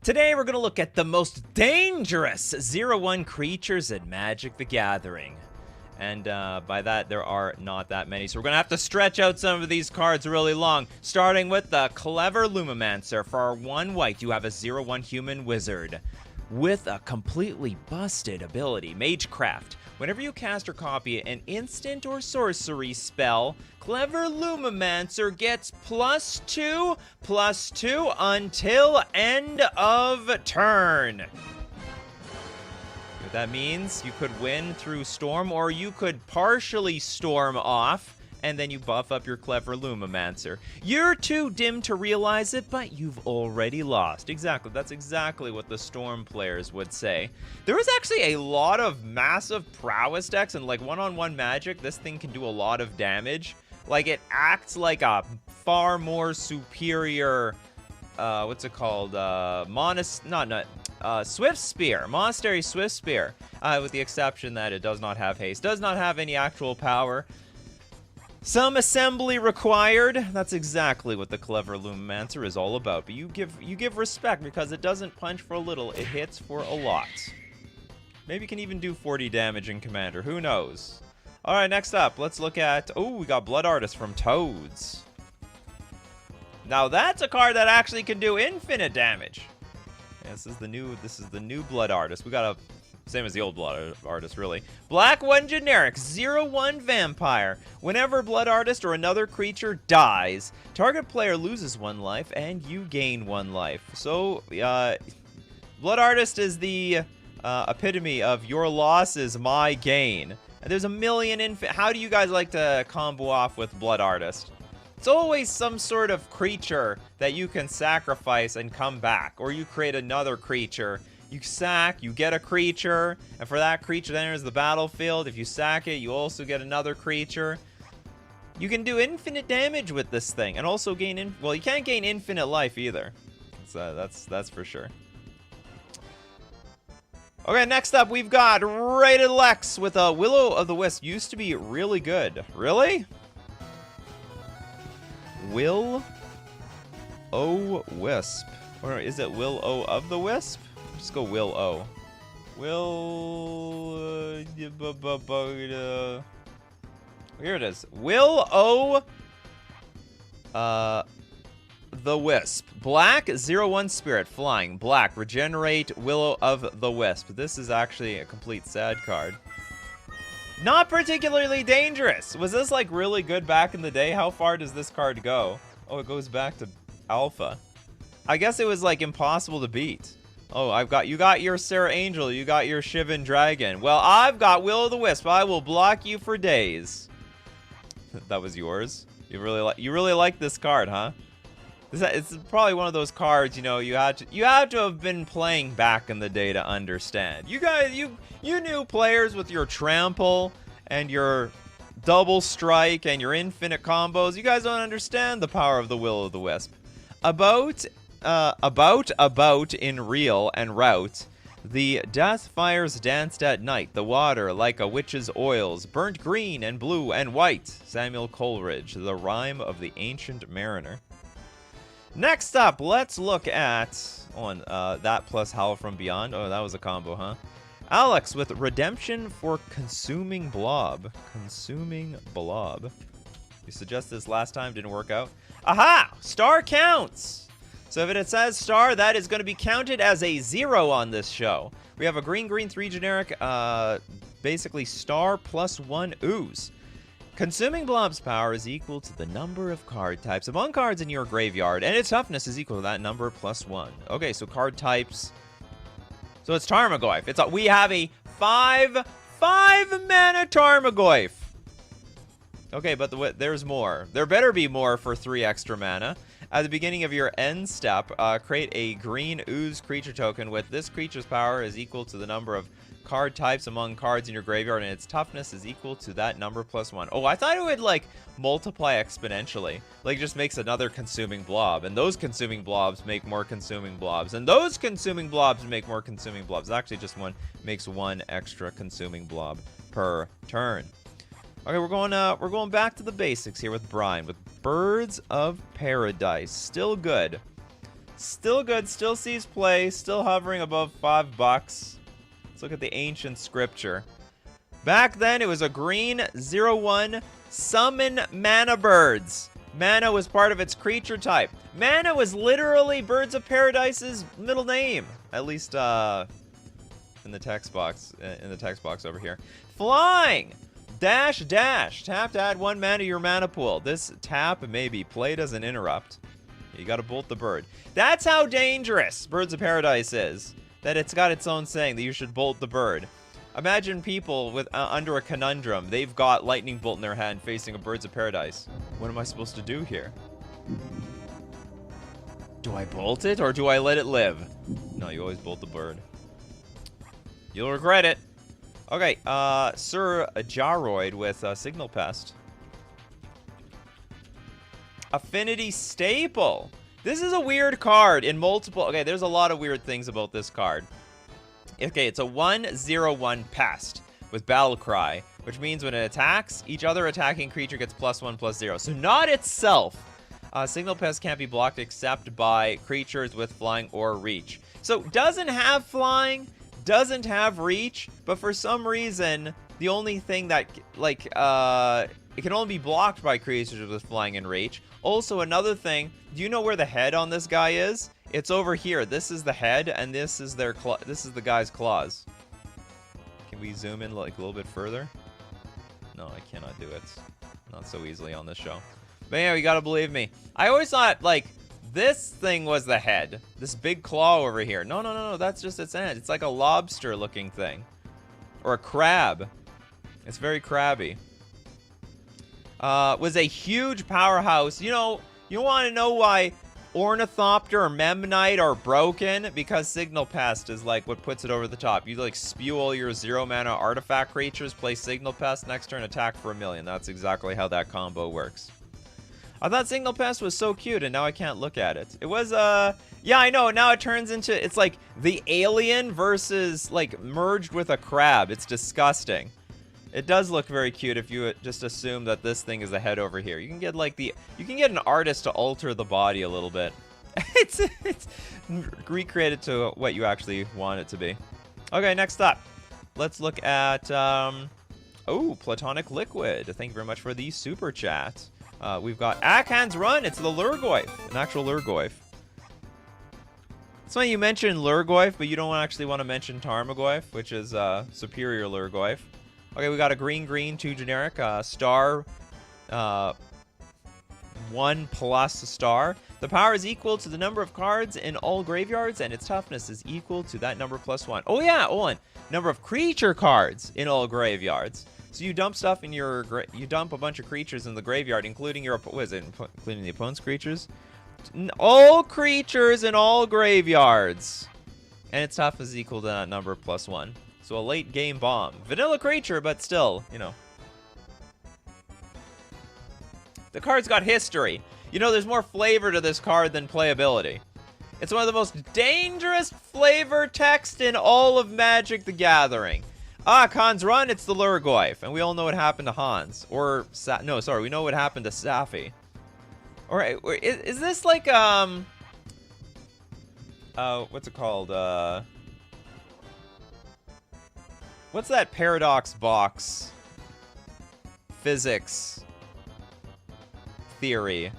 Today we're going to look at the most dangerous 0-1 creatures in Magic the Gathering. And by that, there are not that many. So we're going to have to stretch out some of these cards really long. Starting with the Clever Lumimancer. For our 1 white, you have a 0-1 human wizard with a completely busted ability, Magecraft. Whenever you cast or copy an instant or sorcery spell, Clever Lumimancer gets +2/+2 until end of turn. What that means, you could win through Storm, or you could partially Storm off, and then you buff up your Clever Lumimancer. You're too dim to realize it, but you've already lost. Exactly, that's exactly what the Storm players would say. There is actually a lot of massive prowess decks, and like one-on-one Magic, this thing can do a lot of damage. Like, it acts like a far more superior, what's it called? Swift Spear, Monastery Swift Spear, with the exception that it does not have haste, does not have any actual power. Some assembly required. That's exactly what the Clever Lumimancer is all about. But you give respect because it doesn't punch for a little, it hits for a lot. Maybe it can even do 40 damage in Commander, who knows? Alright, next up, let's look at, oh, we got Blood Artist from Toads. Now that's a card that actually can do infinite damage. Yeah, this is the new Blood Artist. We got a same as the old Blood Artist, really. Black 1 generic, 0-1 vampire. Whenever Blood Artist or another creature dies, target player loses 1 life and you gain 1 life. So, Blood Artist is the epitome of your loss is my gain. And there's a million how do you guys like to combo off with Blood Artist? It's always some sort of creature that you can sacrifice and come back. Or you create another creature. You sack, you get a creature, and for that creature that enters the battlefield, if you sack it, you also get another creature. You can do infinite damage with this thing, and also gain well, you can't gain infinite life either. So that's for sure. Okay, next up we've got Rated Lex with a Will-O-Wisp. Used to be really good. Really? Will-O-Wisp. Or is it Will-O-of-the-Wisp? Just go Will-O. Here it is. Will-O the Wisp. Black, 0-1 spirit, flying. Black, regenerate Willow of the Wisp. This is actually a complete sad card. Not particularly dangerous. Was this like really good back in the day? How far does this card go? Oh, it goes back to Alpha. I guess it was like impossible to beat. Oh, you got your Sarah Angel, you got your Shivan Dragon. Well, I've got Will-O-the-Wisp. I will block you for days. That was yours. You really like this card, huh? It's probably one of those cards, you know, you had to have been playing back in the day to understand. You guys, you new players with your trample and your double strike and your infinite combos, you guys don't understand the power of the Will-O-the-Wisp. About in real and route, the death fires danced at night, the water like a witch's oils, burnt green and blue and white. Samuel Coleridge, the rhyme of the ancient mariner. Next up, let's look at that plus Howl from Beyond. Oh, that was a combo, huh? Alex with Redemption for Consuming Blob. Consuming Blob. You suggested this last time, didn't work out. Aha! Star counts! So if it says star, that is going to be counted as a 0 on this show. We have a green 3 generic, basically star +1 ooze. Consuming Blob's power is equal to the number of card types among cards in your graveyard, and its toughness is equal to that number +1. Okay, so card types. So it's Tarmogoyf. We have a 5-mana Tarmogoyf. Okay, but there's more. There better be more for 3 extra mana. At the beginning of your end step, create a green ooze creature token with this creature's power is equal to the number of card types among cards in your graveyard, and its toughness is equal to that number +1. Oh, I thought it would, like, multiply exponentially. Like, just makes another consuming blob, and those consuming blobs make more consuming blobs, and those consuming blobs make more consuming blobs. Actually, just makes 1 extra consuming blob per turn. Okay, we're going back to the basics here with Brian, with Birds of Paradise. Still good. Still good, still sees play, still hovering above $5. Let's look at the ancient scripture. Back then, it was a green 0/1 summon mana birds. Mana was part of its creature type. Mana was literally Birds of Paradise's middle name. At least in the text box over here. Flying! Dash, dash. Tap to add 1 mana to your mana pool. This tap may be played as an interrupt. You gotta bolt the bird. That's how dangerous Birds of Paradise is. That it's got its own saying that you should bolt the bird. Imagine people with under a conundrum. They've got lightning bolt in their hand facing a Birds of Paradise. What am I supposed to do here? Do I bolt it or do I let it live? No, you always bolt the bird. You'll regret it. Okay, Sir Jaroid with Signal Pest. Affinity Staple. This is a weird card in multiple... Okay, there's a lot of weird things about this card. Okay, it's a 1/0/1 pest with Battle Cry, which means when it attacks, each other attacking creature gets +1/+0. So not itself. Signal Pest can't be blocked except by creatures with flying or reach. So doesn't have flying, doesn't have reach, but for some reason, the only thing that, like, it can only be blocked by creatures with flying and reach. Also, another thing, do you know where the head on this guy is? It's over here. This is the head, and this is their this is the guy's claws. Can we zoom in like a little bit further? No, I cannot do it. Not so easily on this show. But yeah, you gotta believe me. I always thought, like, this thing was the head. This big claw over here. No, no, no, no. That's just its end. It's like a lobster-looking thing. Or a crab. It's very crabby. Was a huge powerhouse. You know, you want to know why Ornithopter or Memnite are broken? Because Signal Pest is like what puts it over the top. You like spew all your 0-mana artifact creatures, play Signal Pest, next turn attack for 1,000,000. That's exactly how that combo works. I thought Signal Pest was so cute, and now I can't look at it. It was, yeah, I know. Now it turns into, it's like the alien versus, like, merged with a crab. It's disgusting. It does look very cute if you just assume that this thing is the head over here. You can get, like, you can get an artist to alter the body a little bit. it's recreated to what you actually want it to be. Okay, next up. Let's look at, oh, Platonic Liquid. Thank you very much for the super chat. We've got Akhan's Run. It's the Lurgoyf, an actual Lurgoyf. It's funny you mentioned Lurgoyf, but you don't actually want to mention Tarmogoyf, which is superior Lurgoyf. Okay, we got a green, 2 generic, star, 1+ star. The power is equal to the number of cards in all graveyards, and its toughness is equal to that number +1. Oh yeah, Owen, number of creature cards in all graveyards. So you dump stuff in your, you dump a bunch of creatures in the graveyard, including your, what is it, including the opponent's creatures? All creatures in all graveyards. And its toughness is equal to that number +1. So a late game bomb. Vanilla creature, but still, you know. The card's got history. You know, there's more flavor to this card than playability. It's one of the most dangerous flavor text in all of Magic the Gathering. Khan's Run, it's the Lurgoyf, and we all know what happened to Hans. Or, no, sorry, we know what happened to Safi. Alright, is this like, what's it called, what's that paradox box physics theory?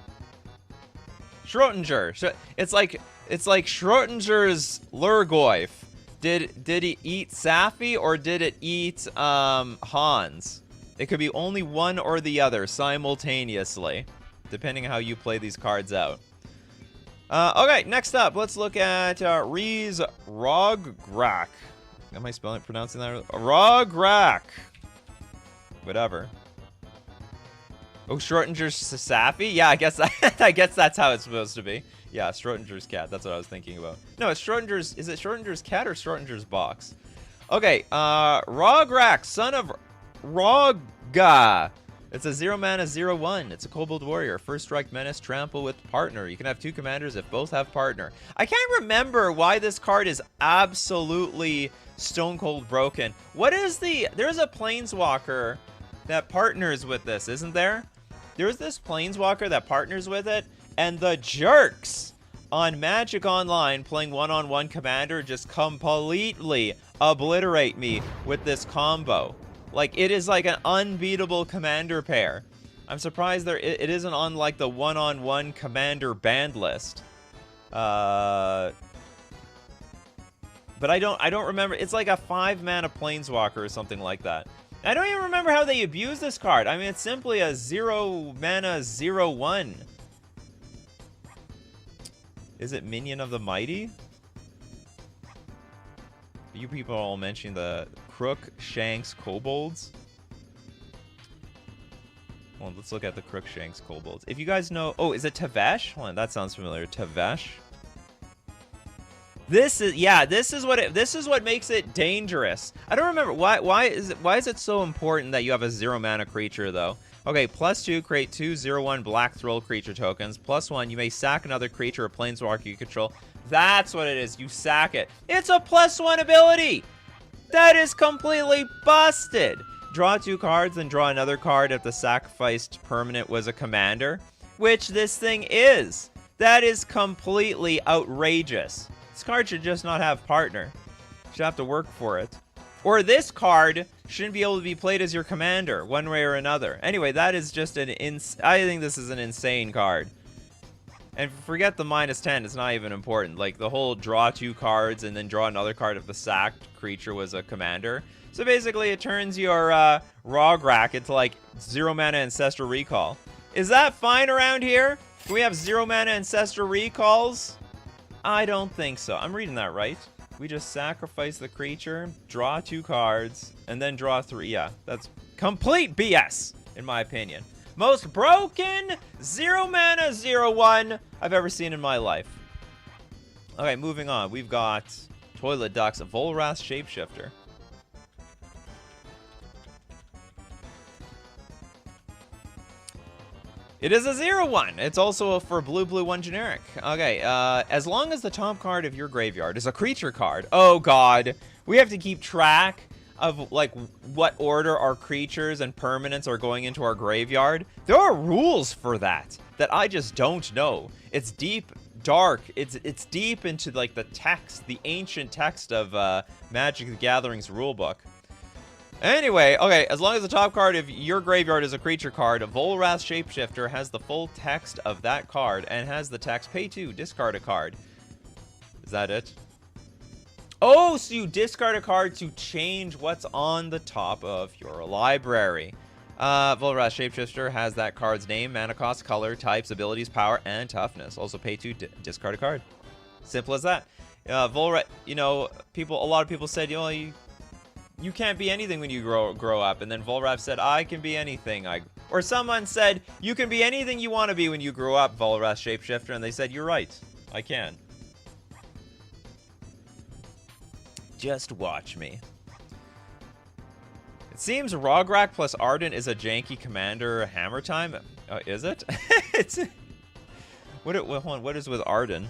Schrödinger. It's like Schrödinger's Lurgoyf. Did it eat Safi or did it eat Hans? It could be only one or the other simultaneously, depending how you play these cards out. Okay, next up, let's look at Rees Rograk. Am I pronouncing that? Rograk. Whatever. Oh, Schrödinger's Safi? Yeah, I guess that's how it's supposed to be. Yeah, Schrödinger's cat. That's what I was thinking about. No, it's Schrödinger's... Is it Schrödinger's cat or Schrödinger's box? Okay, Rograk, son of Rogga. It's a 0-mana 0/1. It's a Kobold Warrior. First strike, menace, trample with partner. You can have 2 commanders if both have partner. I can't remember why this card is absolutely stone cold broken. What is the... There's a Planeswalker that partners with this, isn't there? There's this Planeswalker that partners with it. And the jerks on Magic Online playing one-on-one Commander just completely obliterate me with this combo. Like, it is like an unbeatable Commander pair. I'm surprised it isn't on, like, the one-on-one Commander banned list. But I don't remember. It's like a 5-mana Planeswalker or something like that. I don't even remember how they abuse this card. I mean, it's simply a 0-mana 0/1. Is it Minion of the Mighty? You people are all mentioning the Crookshanks Kobolds. Hold on, let's look at the Crookshanks Kobolds. If you guys know... Oh, is it Tavesh? Hold on, that sounds familiar. Tavesh. This is what makes it dangerous. I don't remember why is it so important that you have a 0-mana creature though? Okay, +2, create 2 0/1 black thrill creature tokens. +1, you may sack another creature or planeswalker you control. That's what it is. You sack it. It's a +1 ability. That is completely busted. Draw 2 cards and draw another card if the sacrificed permanent was a commander, which this thing is. That is completely outrageous. This card should just not have partner. Should have to work for it. Or this card shouldn't be able to be played as your commander, one way or another. Anyway, that is just I think this is an insane card. And forget the -10, it's not even important. Like, the whole draw 2 cards and then draw another card if the sacked creature was a commander. So basically, it turns your Rograk into, like, 0-mana Ancestral Recall. Is that fine around here? Can we have 0-mana Ancestral Recalls? I don't think so. I'm reading that right. We just sacrifice the creature, draw 2 cards, and then draw 3. Yeah, that's complete BS, in my opinion. Most broken 0-mana 0/1 I've ever seen in my life. Okay, moving on. We've got Toilet Ducks, Volrath Shapeshifter. It is a 0/1. It's also for blue 1 generic. Okay, as long as the top card of your graveyard is a creature card. Oh god, we have to keep track of, like, what order our creatures and permanents are going into our graveyard. There are rules for that I just don't know. It's deep, dark. It's deep into, like, the text, the ancient text of Magic the Gathering's rulebook. Anyway, okay, as long as the top card of your graveyard is a creature card, Volrath Shapeshifter has the full text of that card and has the text, pay 2, discard a card. Is that it? Oh, so you discard a card to change what's on the top of your library. Volrath Shapeshifter has that card's name, mana cost, color, types, abilities, power, and toughness. Also pay 2, discard a card. Simple as that. Volrath, you know, a lot of people said, you know, you can't be anything when you grow up. And then Volrath said, I can be anything. Or someone said, you can be anything you want to be when you grow up, Volrath Shapeshifter. And they said, you're right. I can. Just watch me. It seems Rograk plus Arden is a janky commander hammer time. Is it? What is with Arden?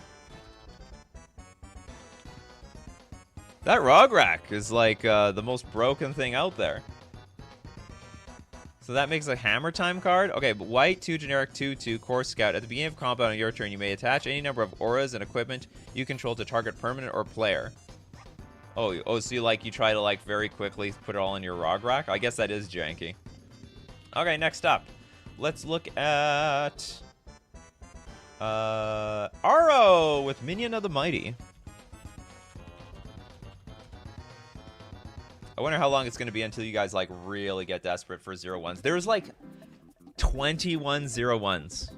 That Rograk is like the most broken thing out there. So that makes a hammer time card. Okay, but white, 2 generic, 2/2 core scout. At the beginning of combat on your turn, you may attach any number of auras and equipment you control to target permanent or player. Oh, so you try to, like, very quickly put it all in your Rograk? I guess that is janky. Okay, next up. Let's look at Aro with Minion of the Mighty. I wonder how long it's going to be until you guys, like, really get desperate for 0/1s. There's, like, 21 0/1s.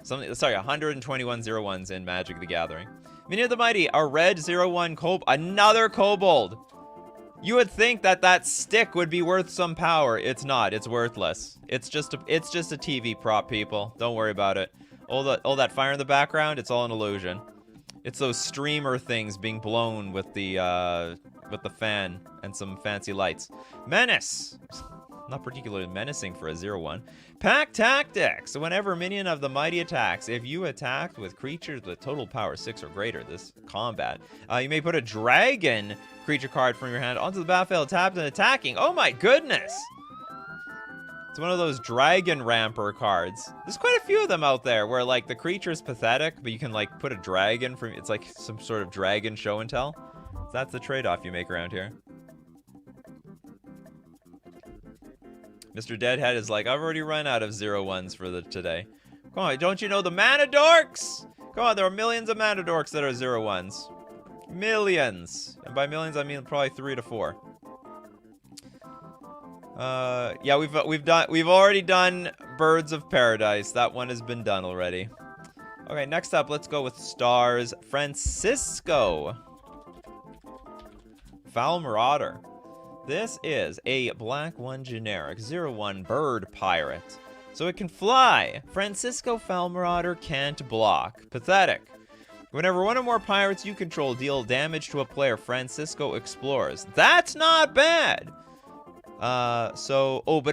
121 0/1s in Magic the Gathering. Minion of the Mighty, a red 0/1 another kobold. You would think that stick would be worth some power. It's not. It's worthless. It's just a TV prop, people. Don't worry about it. All that fire in the background, it's all an illusion. It's those streamer things being blown with the fan and some fancy lights. Menace. Not particularly menacing for a 0/1. Pack Tactics. Whenever Minion of the Mighty attacks, if you attacked with creatures with total power 6 or greater this combat, you may put a dragon creature card from your hand onto the battlefield, tapped and attacking. Oh my goodness! It's one of those dragon ramper cards. There's quite a few of them out there where, like, the creature's pathetic, but you can, like, put a dragon from... It's like some sort of dragon show and tell. So that's the trade-off you make around here. Mr. Deadhead is like, I've already run out of 0-1s for today. Come on, don't you know the mana dorks? Come on, there are millions of mana dorks that are 0-1s. Millions. And by millions, I mean probably 3 to 4. Yeah, we've already done Birds of Paradise. That one has been done already. Okay, next up, let's go with Stars Francisco. Foul Marauder. This is a black 1 generic 0-1 bird pirate. So it can fly. Francisco Foul Marauder can't block. Pathetic. Whenever one or more pirates you control deal damage to a player, Francisco explores. That's not bad. But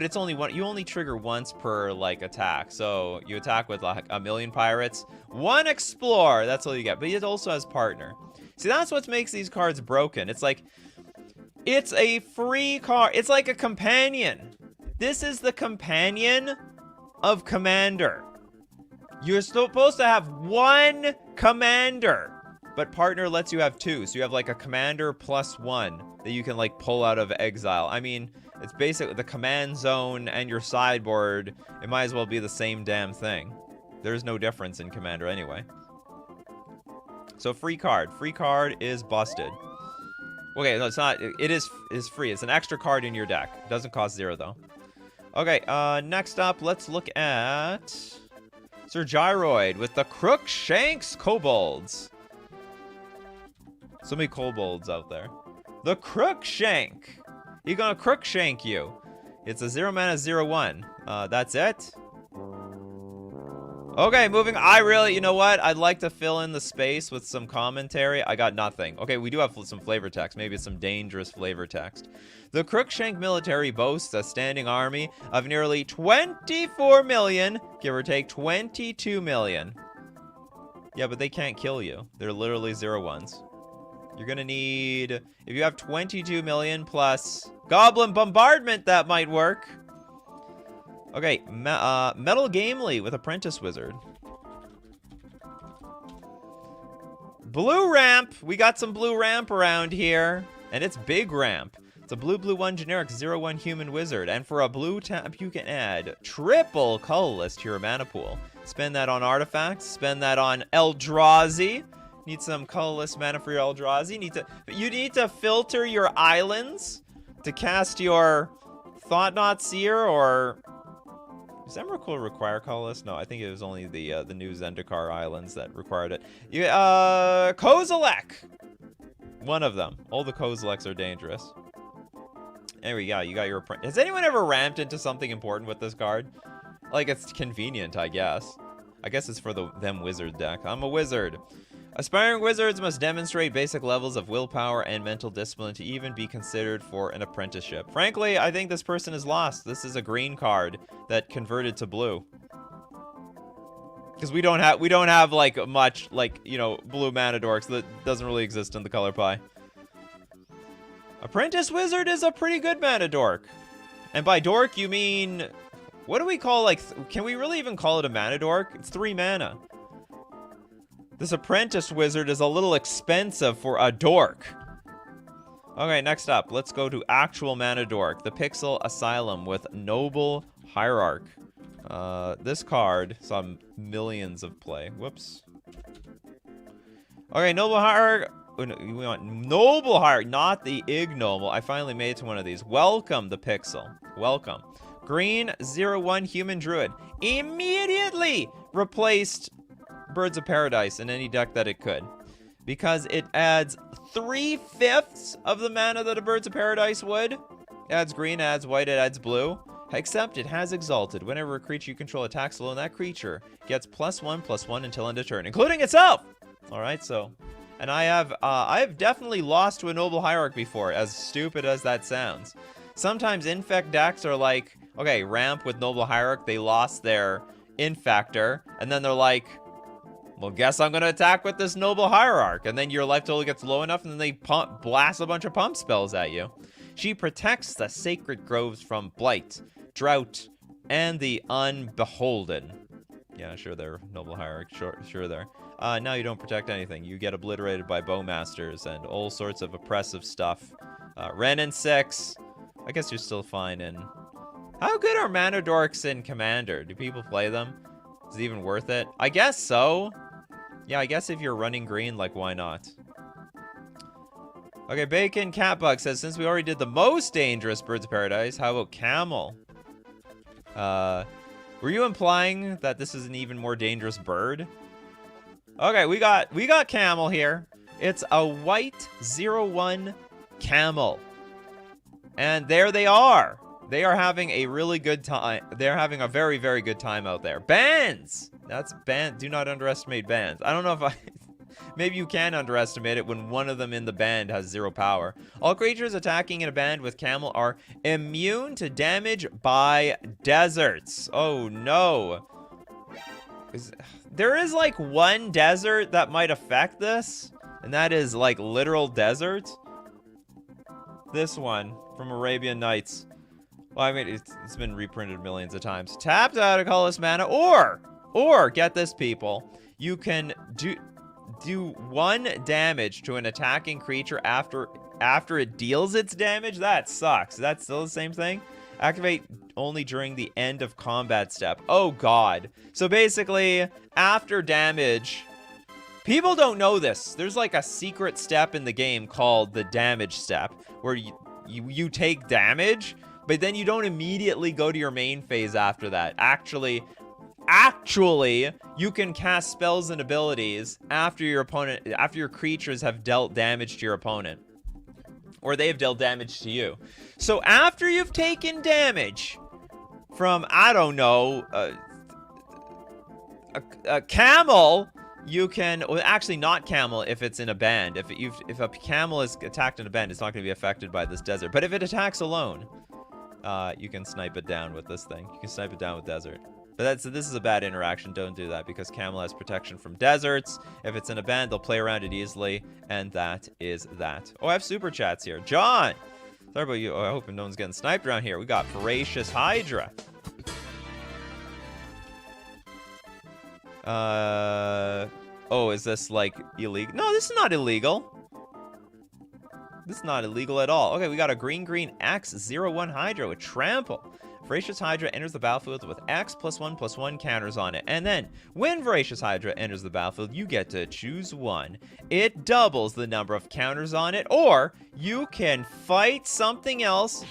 it's only one. You only trigger once per, like, attack. So you attack with, like, a million pirates. 1 explore. That's all you get. But it also has partner. See, that's what makes these cards broken. It's like, it's a free card. It's like a companion. This is the companion of Commander. You're supposed to have 1 commander. But partner lets you have 2. So you have, like, a commander plus 1 that you can, like, pull out of exile. I mean... It's basically the command zone and your sideboard. It might as well be the same damn thing. There's no difference in Commander anyway. So free card. Free card is busted. Okay, no, it's not. It is free. It's an extra card in your deck. It doesn't cost 0 though. Okay, next up, let's look at Sir Gyroid with the Crookshanks Kobolds. So many kobolds out there. The Crookshank. He's gonna Crookshank you. It's a 0 mana 0-1. That's it. Okay, moving. You know what? I'd like to fill in the space with some commentary. I got nothing. Okay, we do have some flavor text. Maybe it's some dangerous flavor text. The Crookshank military boasts a standing army of nearly 24 million, give or take 22 million. Yeah, but they can't kill you. They're literally 0-1s. You're gonna need, if you have 22 million plus Goblin Bombardment, that might work. Okay, Metal Gamely with Apprentice Wizard. Blue Ramp. We got some blue ramp around here. And it's big ramp. It's a blue 1 generic 0-1 human wizard. And for a blue tap, you can add triple colorless to your mana pool. Spend that on artifacts. Spend that on Eldrazi. Need some colorless mana for your Eldrazi. You need to filter your islands to cast your Thought-Knot Seer, or... Does Emrakul require colorless? No, I think it was only the new Zendikar islands that required it. Kozilek! One of them. All the Kozileks are dangerous. There we go. You got your... Has anyone ever ramped into something important with this card? Like, it's convenient, I guess. I guess it's for them wizard deck. I'm a wizard. Aspiring wizards must demonstrate basic levels of willpower and mental discipline to even be considered for an apprenticeship. Frankly, I think this person is lost. This is a green card that converted to blue. Because we don't have like much, like, you know, blue mana dorks. That doesn't really exist in the color pie. Apprentice Wizard is a pretty good mana dork. And by dork, you mean... What do we call, like... Can we really even call it a mana dork? It's 3 mana. This Apprentice Wizard is a little expensive for a dork. Okay, next up. Let's go to actual mana dork. The Pixel Asylum with Noble Hierarch. This card saw millions of play. Whoops. Okay, Noble Hierarch. We want Noble Hierarch, not the Ignoble. I finally made it to one of these. Welcome, the Pixel. Welcome. Green 0-1 Human Druid. Immediately replaced Birds of Paradise in any deck that it could. Because it adds 3/5 of the mana that a Birds of Paradise would. It adds green, adds white, it adds blue. Except it has Exalted. Whenever a creature you control attacks alone, that creature gets +1/+1 until end of turn, including itself! Alright, so... And I've definitely lost to a Noble Hierarch before, as stupid as that sounds. Sometimes Infect decks are like, okay, ramp with Noble Hierarch, they lost their Infector, and then they're like, well, guess I'm gonna attack with this Noble Hierarch, and then your life total gets low enough, and then they blast a bunch of pump spells at you. She protects the sacred groves from blight, drought, and the Unbeholden. Yeah, sure, they're noble hierarch. Sure, they're. Now you don't protect anything. You get obliterated by bowmasters and all sorts of oppressive stuff. Ren and 6. I guess you're still fine in... How good are mana dorks in Commander? Do people play them? Is it even worth it? I guess so. Yeah, I guess if you're running green, like, why not? Okay, Bacon Catbug says, since we already did the most dangerous Birds of Paradise, how about Camel? Were you implying that this is an even more dangerous bird? Okay, we got Camel here. It's a white 0/1 Camel. And there they are. They are having a really good time. They're having a very, very good time out there. Bands! That's band. Do not underestimate bands. I don't know if I... Maybe you can underestimate it when one of them in the band has 0 power. All creatures attacking in a band with Camel are immune to damage by deserts. Oh, no. There is, like, one desert that might affect this. And that is, like, literal desert. This one from Arabian Nights. Well, I mean, it's been reprinted millions of times. Tapped out a colorless mana, or get this, people. You can do 1 damage to an attacking creature after it deals its damage. That sucks. That's still the same thing. Activate only during the end of combat step. Oh god. So basically, after damage, people don't know this. There's like a secret step in the game called the damage step, where you take damage, but then you don't immediately go to your main phase after that. Actually, you can cast spells and abilities after your creatures have dealt damage to your opponent, or they have dealt damage to you. So after you've taken damage from, I don't know, a camel, you can, well, actually not camel if it's in a band. If a camel is attacked in a band, it's not going to be affected by this desert. But if it attacks alone, you can snipe it down with this thing. You can snipe it down with desert. But this is a bad interaction. Don't do that, because Camel has protection from deserts. If it's in a band, they'll play around it easily, and that is that. Oh, I have super chats here. John! Sorry about you. Oh, I hope no one's getting sniped around here. We got Voracious Hydra. Oh, is this, like, illegal? No, this is not illegal. This is not illegal at all. Okay, we got a green X01 Hydra with Trample. Voracious Hydra enters the battlefield with X +1/+1 counters on it. And then, when Voracious Hydra enters the battlefield, you get to choose one. It doubles the number of counters on it, or you can fight something else.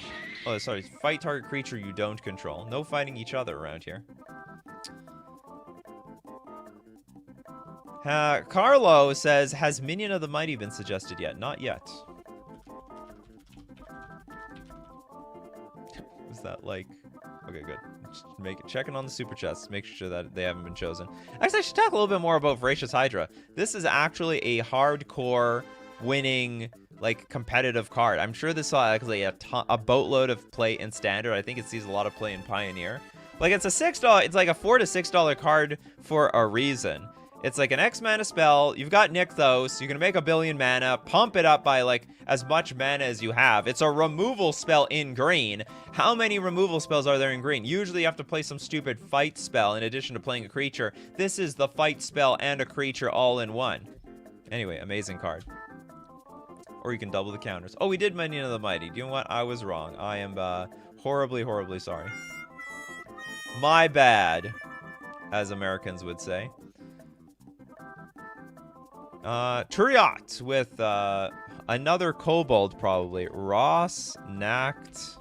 Oh, sorry, fight target creature you don't control. No fighting each other around here. Carlo says, has Minion of the Mighty been suggested yet? Not yet. Is that like... Okay, good. Just checking on the super chests, make sure that they haven't been chosen. Actually, I should talk a little bit more about Voracious Hydra. This is actually a hardcore winning, like, competitive card. I'm sure this saw actually a boatload of play in Standard. I think it sees a lot of play in Pioneer. Like, it's a $6, it's like a $4 to $6 card for a reason. It's like an X mana spell. You've got Nykthos. You can make 1 billion mana, pump it up by like as much mana as you have. It's a removal spell in green. How many removal spells are there in green? Usually you have to play some stupid fight spell in addition to playing a creature. This is the fight spell and a creature all in one. Anyway, amazing card. Or you can double the counters. Oh, we did Minion of the Mighty. You know what? I was wrong. I am horribly, horribly sorry. My bad, as Americans would say. Turiot with another kobold, probably. Ross Nacht.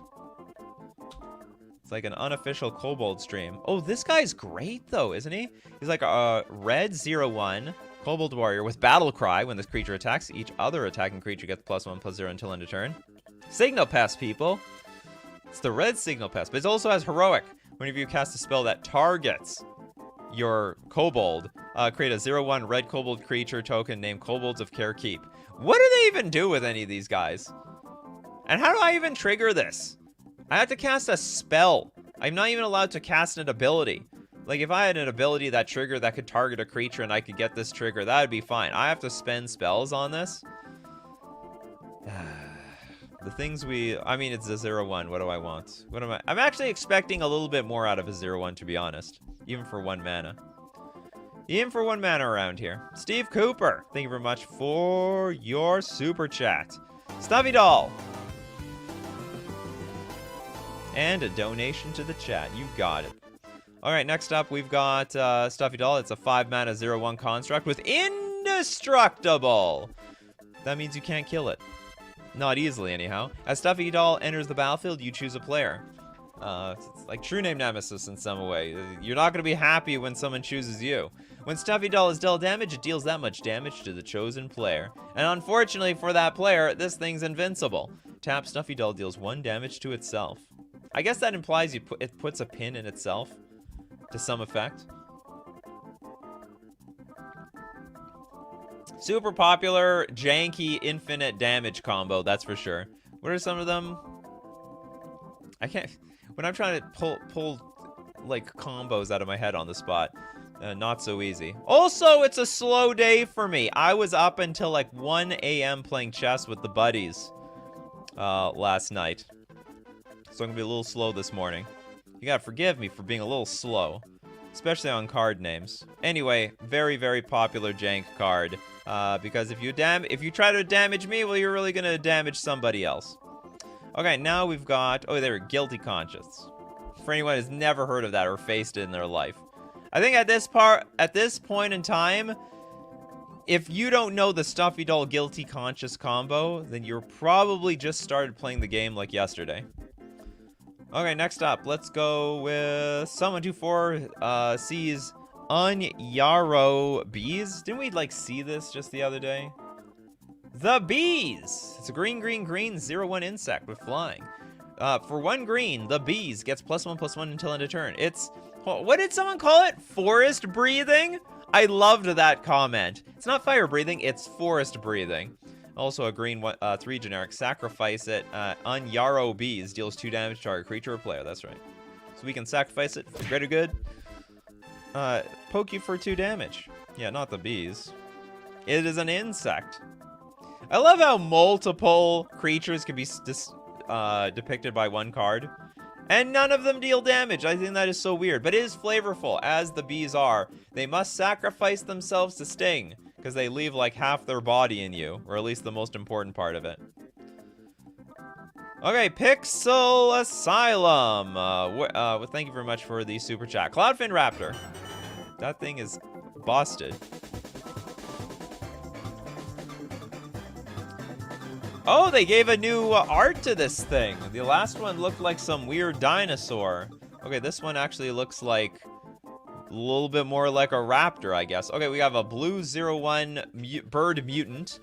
It's like an unofficial kobold stream. Oh, this guy's great, though, isn't he? He's like a red 0/1 kobold warrior with battle cry. When this creature attacks, each other attacking creature gets +1/+0 until end of turn. Signal Pest, people. It's the red Signal Pest, but it also has heroic. Whenever you cast a spell that targets your kobold, create a 0/1 red kobold creature token named Kobolds of Care Keep. What do they even do with any of these guys? And how do I even trigger this? I have to cast a spell. I'm not even allowed to cast an ability. Like, if I had an ability that trigger that could target a creature and I could get this trigger, that would be fine. I have to spend spells on this? The things I mean, it's a 0-1. What do I want? What am I? I'm actually expecting a little bit more out of a 0-1, to be honest. Even for 1 mana. Even for 1 mana around here. Steve Cooper, thank you very much for your super chat. Stuffy Doll. And a donation to the chat. You got it. Alright, next up we've got Stuffy Doll. It's a 5 mana 0-1 construct with indestructible. That means you can't kill it. Not easily, anyhow. As Stuffy Doll enters the battlefield, you choose a player. It's like True Name Nemesis in some way. You're not going to be happy when someone chooses you. When Stuffy Doll is dealt damage, it deals that much damage to the chosen player. And unfortunately for that player, this thing's invincible. Tap Stuffy Doll deals 1 damage to itself. I guess that implies it puts a pin in itself to some effect. Super popular, janky, infinite damage combo, that's for sure. What are some of them? I can't... When I'm trying to pull like, combos out of my head on the spot, not so easy. Also, it's a slow day for me. I was up until, like, 1 a.m. playing chess with the buddies last night. So I'm gonna be a little slow this morning. You gotta forgive me for being a little slow. Especially on card names. Anyway, very, very popular jank card. Because if you try to damage me, well, you're really gonna damage somebody else. Okay, now we've got... Oh, they're Guilty Conscience. For anyone who's never heard of that or faced it in their life. I think at this point in time, if you don't know the Stuffy Doll Guilty Conscious combo, then you're probably just started playing the game like yesterday. Okay, next up, let's go with someone 2-4 sees Unyaro Bees. Didn't we, like, see this just the other day? The Bees! It's a green, 0-1 insect with flying. For 1 green, the Bees gets +1/+1 until end of turn. It's, what did someone call it? Forest breathing? I loved that comment. It's not fire breathing, it's forest breathing. Also a green 3 generic. Sacrifice it. Unyaro Bees deals 2 damage to target creature or player. That's right. So we can sacrifice it for greater good. Poke you for 2 damage. Yeah, not the bees. It is an insect. I love how multiple creatures can be depicted by 1 card. And none of them deal damage. I think that is so weird. But it is flavorful, as the bees are. They must sacrifice themselves to sting. Because they leave like half their body in you, or at least the most important part of it. Okay, Pixel Asylum. Well, thank you very much for the super chat. Cloudfin Raptor. That thing is busted. Oh, they gave a new art to this thing. The last one looked like some weird dinosaur. Okay, this one actually looks like... a little bit more like a raptor, I guess. Okay, we have a blue 0-1 bird mutant.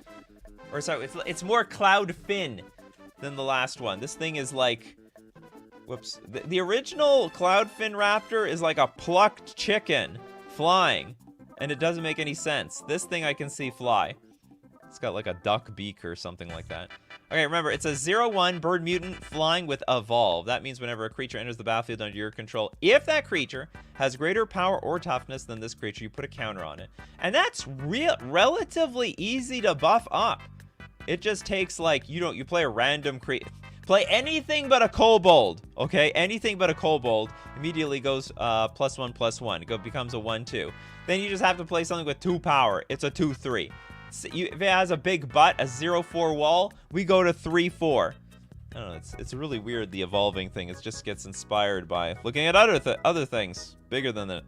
Or sorry, it's more cloud fin than the last one. This thing is like... Whoops. The original cloud fin raptor is like a plucked chicken flying. And it doesn't make any sense. This thing I can see fly. It's got like a duck beak or something like that. Okay, remember, it's a 0-1 bird mutant flying with evolve. That means whenever a creature enters the battlefield under your control, if that creature has greater power or toughness than this creature, you put a counter on it. And that's relatively easy to buff up. It just takes like, you play a random creature. Play anything but a kobold, okay? Anything but a kobold immediately goes +1/+1. It becomes a 1/2. Then you just have to play something with 2 power. It's a 2/3. If it has a big butt, a 0-4 wall, we go to 3-4. I don't know, it's really weird, the evolving thing. It just gets inspired by looking at other things bigger than it.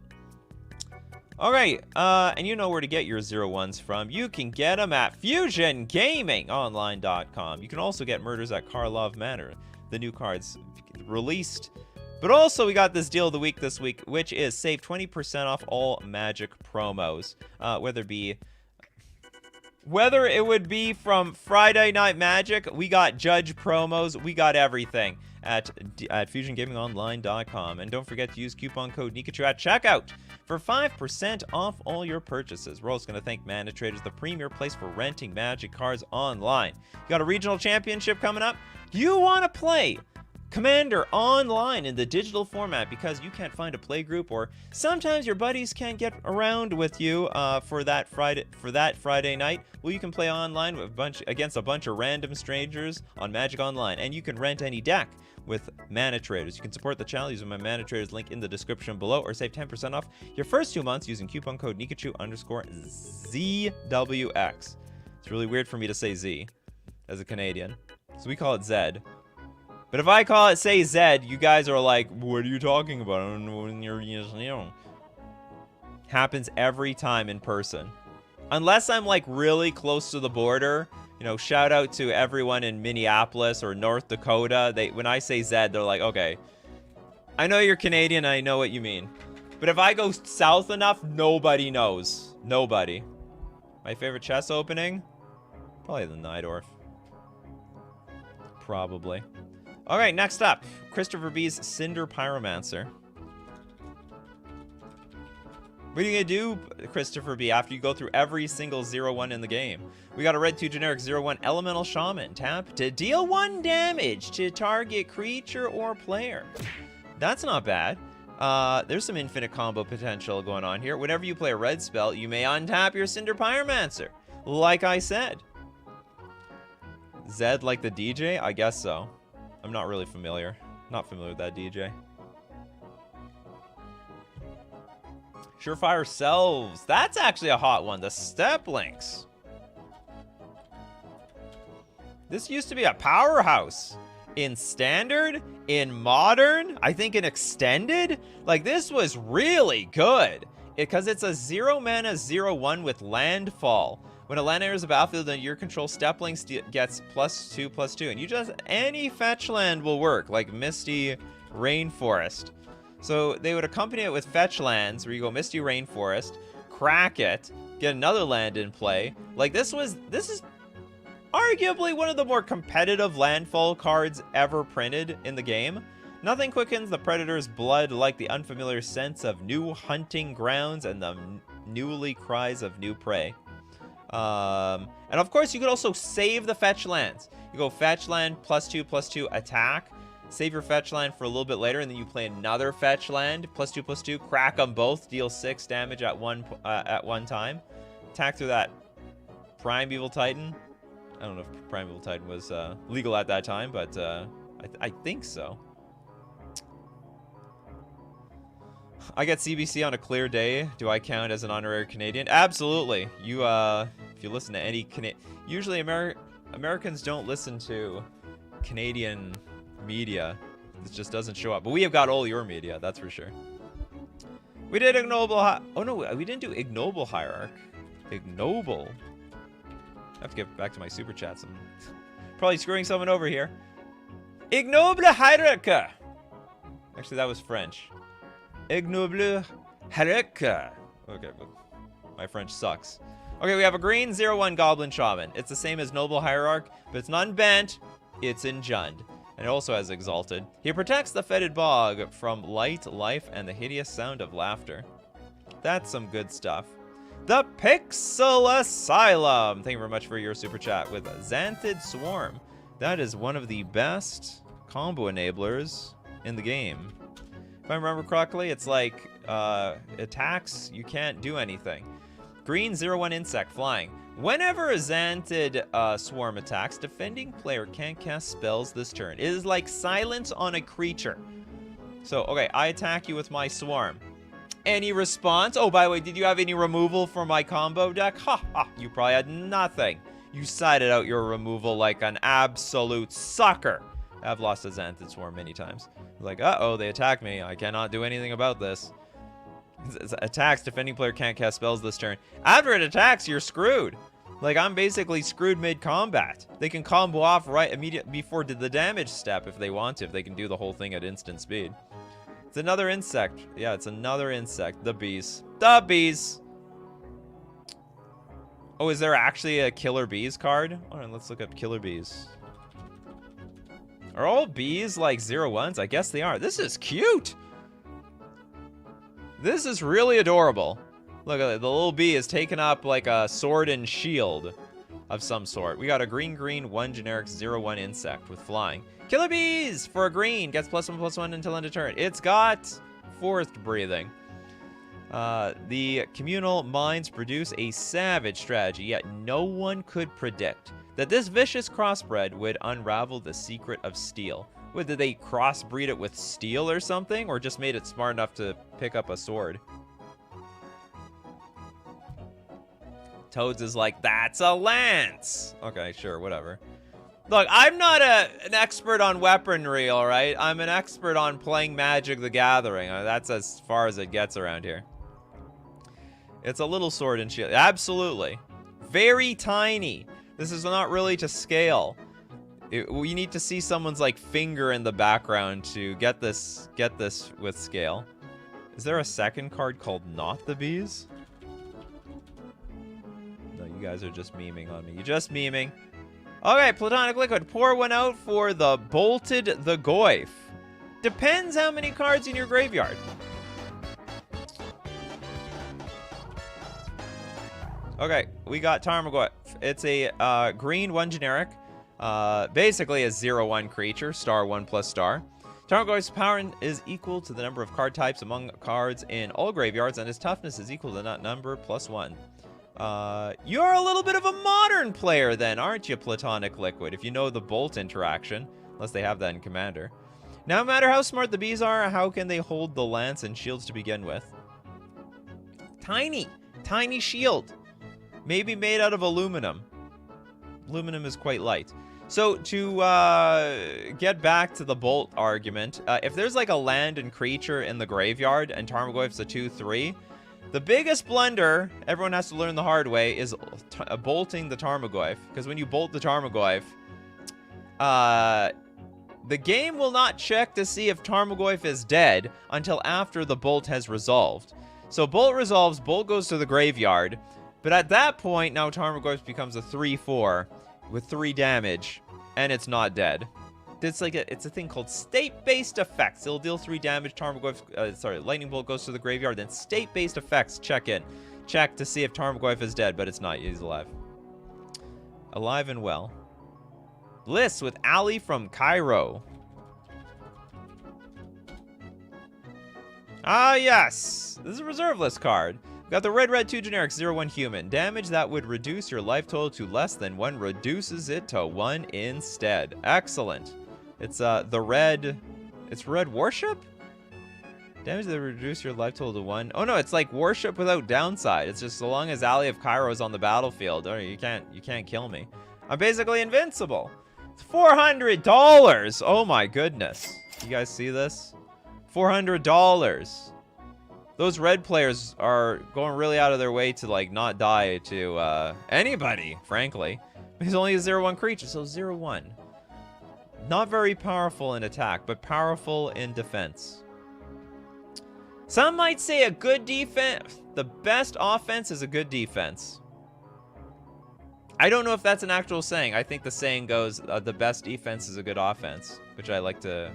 Alright, and you know where to get your 0-1s from. You can get them at FusionGamingOnline.com. You can also get Murders at Karlov Manor, the new cards released. But also, we got this deal of the week this week, which is save 20% off all Magic promos, whether it would be from Friday Night Magic, we got Judge promos, we got everything at FusionGamingOnline.com. And don't forget to use coupon code Nikachu at checkout for 5% off all your purchases. We're also going to thank Mana Traders, the premier place for renting Magic cards online. You got a regional championship coming up? You want to play Commander online in the digital format because you can't find a play group, or sometimes your buddies can't get around with you for that Friday night. Well, you can play online with against a bunch of random strangers on Magic Online, and you can rent any deck with Mana Traders. You can support the channel using my Mana Traders link in the description below, or save 10% off your first 2 months using coupon code Nikachu_ZWX. It's really weird for me to say Z as a Canadian, so we call it Zed. But if I call it, say, Zed, you guys are like, what are you talking about? I don't know when you're, you know. Happens every time in person. Unless I'm, like, really close to the border. You know, shout out to everyone in Minneapolis or North Dakota. When I say Zed, they're like, okay. I know you're Canadian, I know what you mean. But if I go south enough, nobody knows. Nobody. My favorite chess opening? Probably the Nidorf. Probably. All right, next up, Christopher B's Cinder Pyromancer. What are you gonna do, Christopher B, after you go through every single 0-1 in the game? We got a red 2 generic 0-1 Elemental Shaman. Tap to deal 1 damage to target creature or player. That's not bad. There's some infinite combo potential going on here. Whenever you play a red spell, you may untap your Cinder Pyromancer. Like I said. Zed like the DJ? I guess so. I'm not really familiar. Not familiar with that DJ. Surefire Selves. That's actually a hot one. The Step Links. This used to be a powerhouse. In Standard, in Modern, I think in Extended. Like, this was really good. Because it's a 0 mana 0-1 with Landfall. When a land enters the battlefield, then your control Steplink gets +2/+2. And you just, any fetch land will work, like Misty Rainforest. So they would accompany it with fetch lands, where you go Misty Rainforest, crack it, get another land in play. Like, this is arguably one of the more competitive landfall cards ever printed in the game. Nothing quickens the Predator's blood like the unfamiliar sense of new hunting grounds and the newly cries of new prey. And of course, you could also save the fetch lands. You go fetch land +2/+2 attack, save your fetch land for a little bit later, and then you play another fetch land +2/+2, crack them both, deal 6 damage at one time. Attack through that Primeval Titan. I don't know if Primeval Titan was legal at that time, but I think so. I get CBC on a clear day. Do I count as an honorary Canadian? Absolutely. You, if you listen to any usually Americans don't listen to Canadian media. It just doesn't show up. But we have got all your media, that's for sure. We did ignoble. Oh no, we didn't do ignoble hierarch. Ignoble. I have to get back to my super chats. I'm probably screwing someone over here. Ignoble hierarch. Actually, that was French. Ignoble hierarch. Okay, but my French sucks. Okay, we have a green 0-1 Goblin Shaman. It's the same as Noble Hierarch, but it's not bent. It's enjund. And it also has Exalted. He protects the Fetid Bog from light, life, and the hideous sound of laughter. That's some good stuff. The Pixel Asylum. Thank you very much for your super chat with Xanthid Swarm. That is one of the best combo enablers in the game. If I remember correctly, it's like attacks, you can't do anything. Green 0-1 Insect flying. Whenever a Xanthid Swarm attacks, defending player can't cast spells this turn. It is like silence on a creature. So, okay, I attack you with my Swarm. Any response? Oh, by the way, did you have any removal for my combo deck? Ha ha, you probably had nothing. You sided out your removal like an absolute sucker. I've lost a Xanthid Swarm many times. Like, uh-oh, they attacked me. I cannot do anything about this. Attacks, defending player can't cast spells this turn. After it attacks, you're screwed. Like, I'm basically screwed mid-combat. They can combo off right immediately before the damage step if they want to, if they can do the whole thing at instant speed. It's another insect. Yeah, it's another insect. The bees. The bees! Oh, is there actually a Killer Bees card? Alright, let's look up Killer Bees. Are all bees like 0-1s? I guess they are. This is cute! This is really adorable. Look at it. The little bee is taking up like a sword and shield. of some sort. We got a green, 1 generic 0/1 insect with flying. Killer bees for a green. Gets +1/+1 until end of turn. It's got forest breathing. The communal mines produce a savage strategy, yet no one could predict that this vicious crossbred would unravel the secret of steel. What, did they crossbreed it with steel or something? Or just made it smart enough to pick up a sword? Toads is like, that's a lance! Okay, sure, whatever. Look, I'm not an expert on weaponry, alright? I'm an expert on playing Magic the Gathering. That's as far as it gets around here. It's a little sword and shield. Absolutely. Very tiny. This is not really to scale. We need to see someone's like finger in the background to get this with scale. Is there a second card called Not the Bees? No, you guys are just memeing on me. You're just memeing. Okay, Platonic Liquid. Pour one out for the Bolted the Goyf. Depends how many cards in your graveyard. Okay, we got Tarmogoyf. It's a green 1 generic. Basically a 0/1 creature, star 1+ star. Tarmogoyf's power is equal to the number of card types among cards in all graveyards, and his toughness is equal to that number +1. You're a little bit of a modern player then, aren't you, Platonic Liquid? If you know the Bolt interaction, unless they have that in Commander. Now, no matter how smart the bees are, how can they hold the lance and shields to begin with? Tiny shield. Maybe made out of aluminum. Aluminum is quite light. So to get back to the Bolt argument, if there's like a land and creature in the graveyard and Tarmogoyf's a 2/3, the biggest blunder everyone has to learn the hard way is bolting the Tarmogoyf. Because when you bolt the Tarmogoyf, the game will not check to see if Tarmogoyf is dead until after the bolt has resolved. So bolt resolves, bolt goes to the graveyard. But at that point, now Tarmogoyf becomes a 3/4 with 3 damage, and it's not dead. It's like it's a thing called state-based effects. It'll deal 3 damage. Tarmogoyf, Lightning Bolt goes to the graveyard. Then state-based effects check to see if Tarmogoyf is dead, but it's not. He's alive. Alive and well. Bliss with Ali from Cairo. Ah, yes. This is a reserve list card. Got the red 2 generic 0/1 human. Damage that would reduce your life total to less than 1 reduces it to 1 instead. Excellent. It's the red. It's red worship? Damage that would reduce your life total to 1. Oh no, it's like worship without downside. It's just so long as Ali of Cairo is on the battlefield, oh, you can't kill me. I'm basically invincible. It's $400. Oh my goodness. You guys see this? $400. Those red players are going really out of their way to, like, not die to anybody, frankly. He's only a 0/1 creature, so 0/1. Not very powerful in attack, but powerful in defense. Some might say a good defense. The best offense is a good defense. I don't know if that's an actual saying. I think the saying goes, the best defense is a good offense, which I like to...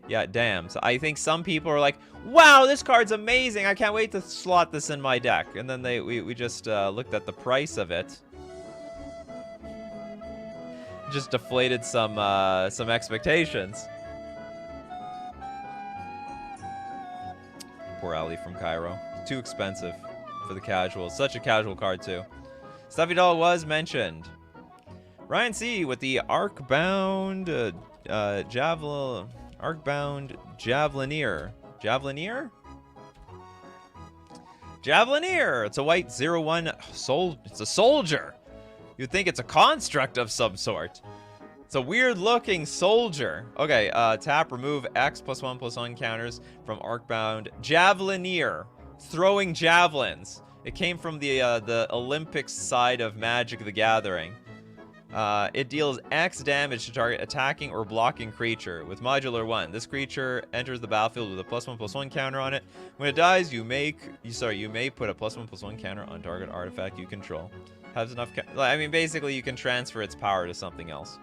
Yeah, damn. So I think some people are like, wow, this card's amazing. I can't wait to slot this in my deck. And then we just looked at the price of it. Just deflated some expectations. Poor Ali from Cairo. Too expensive for the casuals. Such a casual card, too. Stuffy Doll was mentioned. Ryan C. with the Arcbound Javelin... Arcbound Javelineer. Javelineer? Javelineer! It's a white 0/1 it's a soldier. You'd think it's a construct of some sort. It's a weird looking soldier. Okay, tap, remove X +1/+1 counters from Arcbound Javelineer. Throwing javelins. It came from the Olympics side of Magic the Gathering. It deals X damage to target attacking or blocking creature with modular 1. This creature enters the battlefield with a +1/+1 counter on it. When it dies, you may put a +1/+1 counter on target artifact you control. Has enough. I mean, basically, you can transfer its power to something else.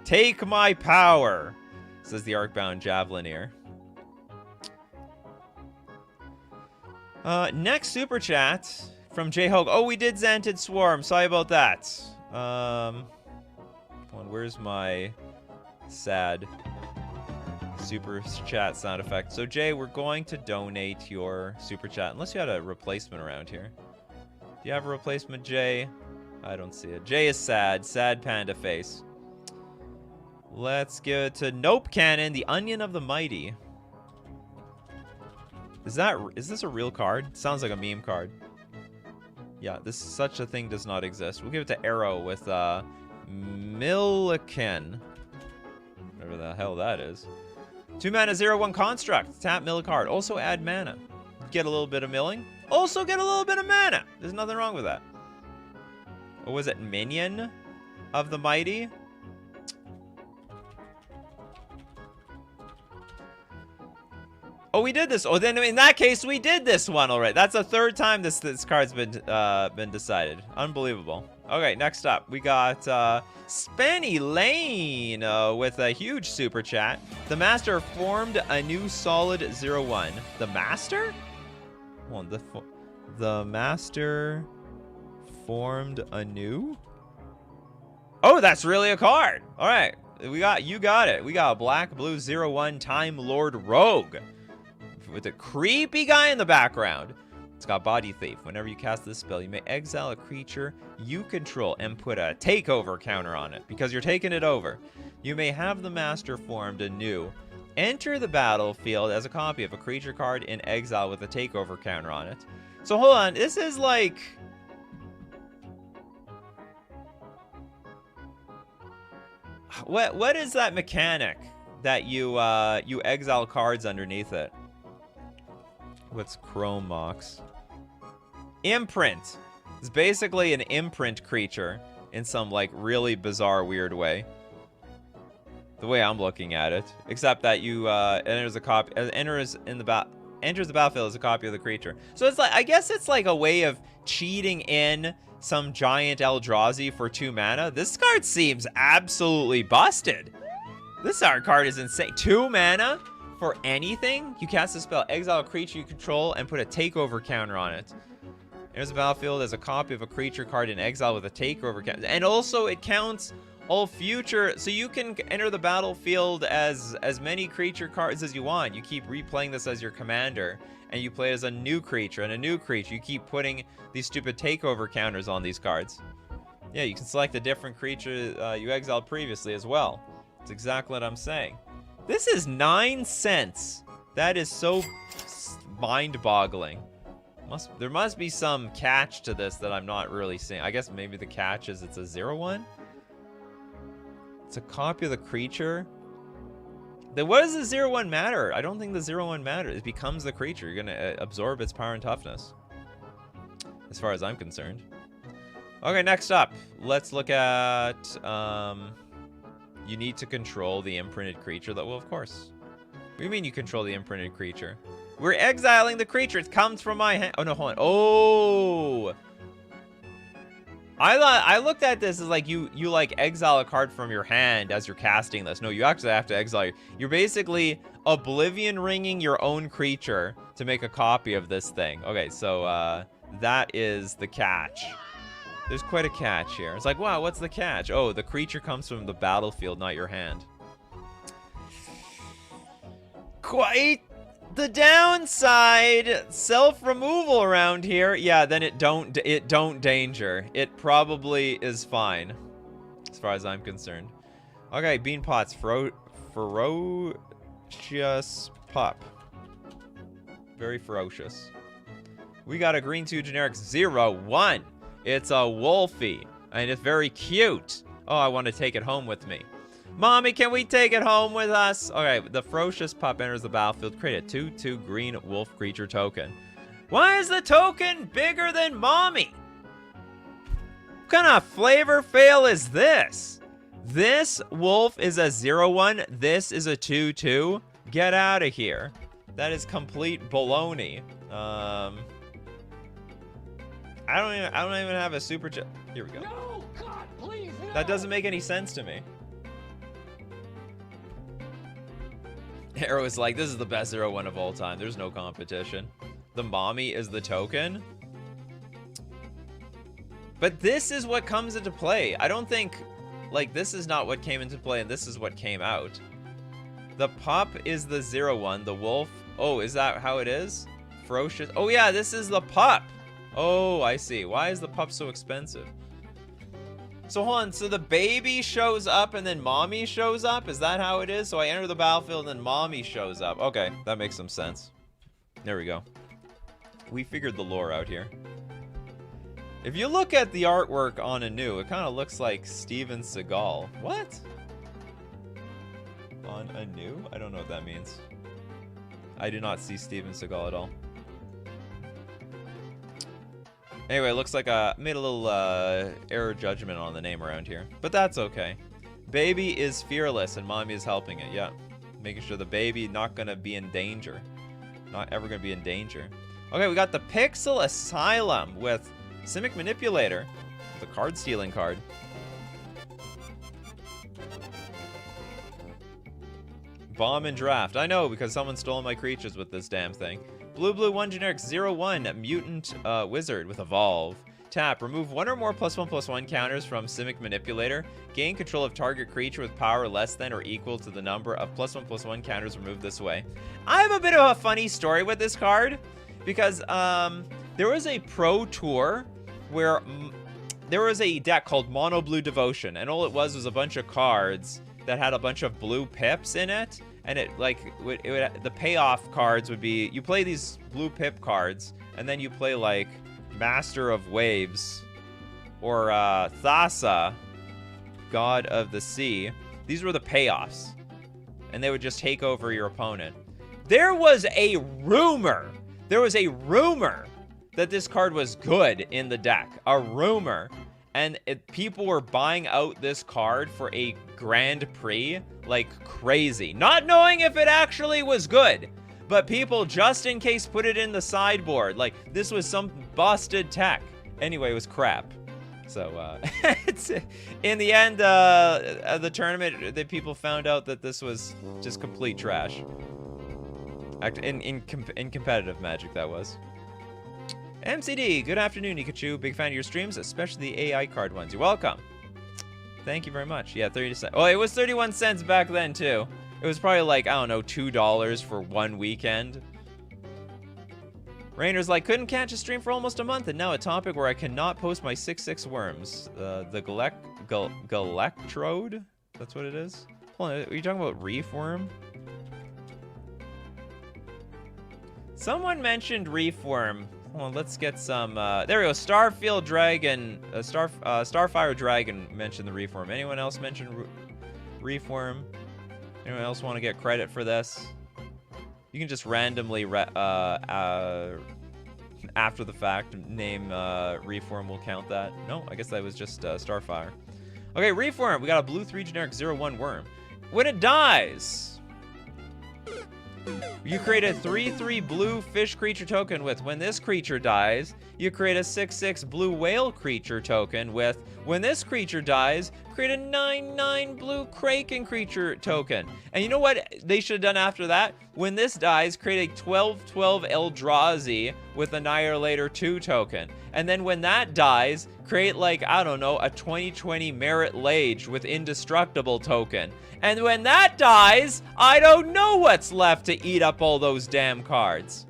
Take my power, says the Arcbound Javelineer. Next super chat from J-Hogue. Oh, we did Xantid Swarm. Sorry about that. Hold on, where's my sad super chat sound effect? So, Jay, we're going to donate your super chat. Unless you had a replacement around here. Do you have a replacement, Jay? I don't see it. Jay is sad. Sad panda face. Let's give it to Nope Cannon, the Onion of the Mighty. Is this a real card? Sounds like a meme card. Yeah, such a thing does not exist. We'll give it to Arrow with Milliken. Whatever the hell that is. 2 mana, 0/1 construct. Tap, mill a card. Also add mana. Get a little bit of milling. Also get a little bit of mana. There's nothing wrong with that. What was it? Minion of the Mighty? Oh, we did this. Oh, then in that case, we did this one already. That's the 3rd time this card's been decided. Unbelievable. Okay, next up, we got Spenny Lane with a huge super chat. The Master formed a new solid 0/1. The Master? Hold on, the Master formed a new? Oh, that's really a card. All right, you got it. We got a black blue 0/1 Time Lord Rogue with a creepy guy in the background. It's got Body Thief. Whenever you cast this spell, you may exile a creature you control and put a takeover counter on it because you're taking it over. You may have the Master formed anew. Enter the battlefield as a copy of a creature card in exile with a takeover counter on it. So hold on, this is like... What is that mechanic that you exile cards underneath it? What's Chrome Mox? Imprint. It's basically an imprint creature in some like really bizarre, weird way. The way I'm looking at it, except that you enters the battlefield as a copy of the creature. So it's like, I guess it's like a way of cheating in some giant Eldrazi for 2 mana. This card seems absolutely busted. This card is insane. 2 mana for anything? You cast a spell, exile a creature you control, and put a takeover counter on it. Enters the battlefield as a copy of a creature card in exile with a takeover counter. And also it counts all future, so you can enter the battlefield as many creature cards as you want. You keep replaying this as your commander, and you play as a new creature and a new creature. You keep putting these stupid takeover counters on these cards. Yeah, you can select a different creature you exiled previously as well. That's exactly what I'm saying. This is 9 cents. That is so mind-boggling. There must be some catch to this that I'm not really seeing. I guess maybe the catch is it's a 0/1. It's a copy of the creature. Then what does the 0/1 matter? I don't think the 0/1 matters. It becomes the creature. You're gonna absorb its power and toughness, as far as I'm concerned. Okay, next up, let's look at you need to control the imprinted creature. Well, of course. What do you mean you control the imprinted creature? We're exiling the creature. It comes from my hand. Oh, no, hold on. Oh! I looked at this as like you like exile a card from your hand as you're casting this. No, you actually have to exile. You're basically oblivion ringing your own creature to make a copy of this thing. Okay, so that is the catch. There's quite a catch here. It's like, wow, what's the catch? Oh, the creature comes from the battlefield, not your hand. Quite the downside. Self-removal around here. Yeah, then it don't danger. It probably is fine, as far as I'm concerned. Okay, Beanpot's ferocious pup. Very ferocious. We got a green 2 generic 0/1. It's a Wolfie, and it's very cute. Oh, I want to take it home with me. Mommy, can we take it home with us? Okay, the ferocious pup enters the battlefield. Create a 2/2 green wolf creature token. Why is the token bigger than Mommy? What kind of flavor fail is this? This wolf is a 0/1. This is a 2/2. Get out of here. That is complete baloney. I don't even have a super chat. Here we go. No, God, please, no. That doesn't make any sense to me. Arrow is like, this is the best 0/1 of all time. There's no competition. The mommy is the token. But this is what comes into play. I don't think, like, this is not what came into play and this is what came out. The pup is the 0-1. The wolf, oh, is that how it is? Ferocious. Oh yeah, this is the pup. Oh, I see. Why is the pup so expensive? So hold on, so the baby shows up and then mommy shows up? Is that how it is? So I enter the battlefield and then mommy shows up. Okay, that makes some sense. There we go. We figured the lore out here. If you look at the artwork on Anu, it kind of looks like Steven Seagal. What? On Anu? I don't know what that means. I do not see Steven Seagal at all. Anyway, it looks like I made a little error judgment on the name around here. But that's okay. Baby is fearless and mommy is helping it. Yeah. Making sure the baby not going to be in danger. Not ever going to be in danger. Okay, we got the Pixel Asylum with Simic Manipulator. The card stealing card. Bomb and draft. I know, because someone stole my creatures with this damn thing. Blue 1 generic 0-1 mutant wizard with evolve. Tap. Remove one or more +1/+1 counters from Simic Manipulator. Gain control of target creature with power less than or equal to the number of +1/+1 counters removed this way. I have a bit of a funny story with this card because there was a pro tour where there was a deck called Mono Blue Devotion, and all it was a bunch of cards that had a bunch of blue pips in it. And the payoff cards would be, you play these blue pip cards, and then you play like Master of Waves or Thassa, God of the Sea. These were the payoffs, and they would just take over your opponent. There was a rumor that this card was good in the deck. A rumor. And people were buying out this card for a Grand Prix like crazy. Not knowing if it actually was good. But people, just in case, put it in the sideboard. Like, this was some busted tech. Anyway, it was crap. So, it's, in the end of the tournament, the people found out that this was just complete trash. In competitive Magic, that was. MCD, good afternoon, Nikachu. Big fan of your streams, especially the AI card ones. You're welcome. Thank you very much. Yeah, 30 cents. Oh, it was 31 cents back then, too. It was probably like, I don't know, $2 for one weekend. Rainer's like, couldn't catch a stream for almost a month, and now a topic where I cannot post my 6/6 worms. The Galectrode? That's what it is? Hold on, are you talking about Reef Worm? Someone mentioned Reef Worm. Hold on, let's get some, there we go, Starfield Dragon, Starfire Dragon mentioned the Reef Worm. Anyone else mention Reef Worm? Anyone else want to get credit for this? You can just randomly, after the fact, name Reef Worm, will count that. No, I guess that was just Starfire. Okay, Reef Worm, we got a blue 3 generic 0-1 worm. When it dies, you create a 3/3 blue fish creature token with, when this creature dies, you create a 6/6 blue whale creature token with, when this creature dies, create a 9/9 blue kraken creature token. And you know what they should have done after that? When this dies, create a 12/12 Eldrazi with Annihilator 2 token. And then when that dies, create like, I don't know, a 20/20 Merit Lage with Indestructible token. And when that dies, I don't know what's left to eat up all those damn cards.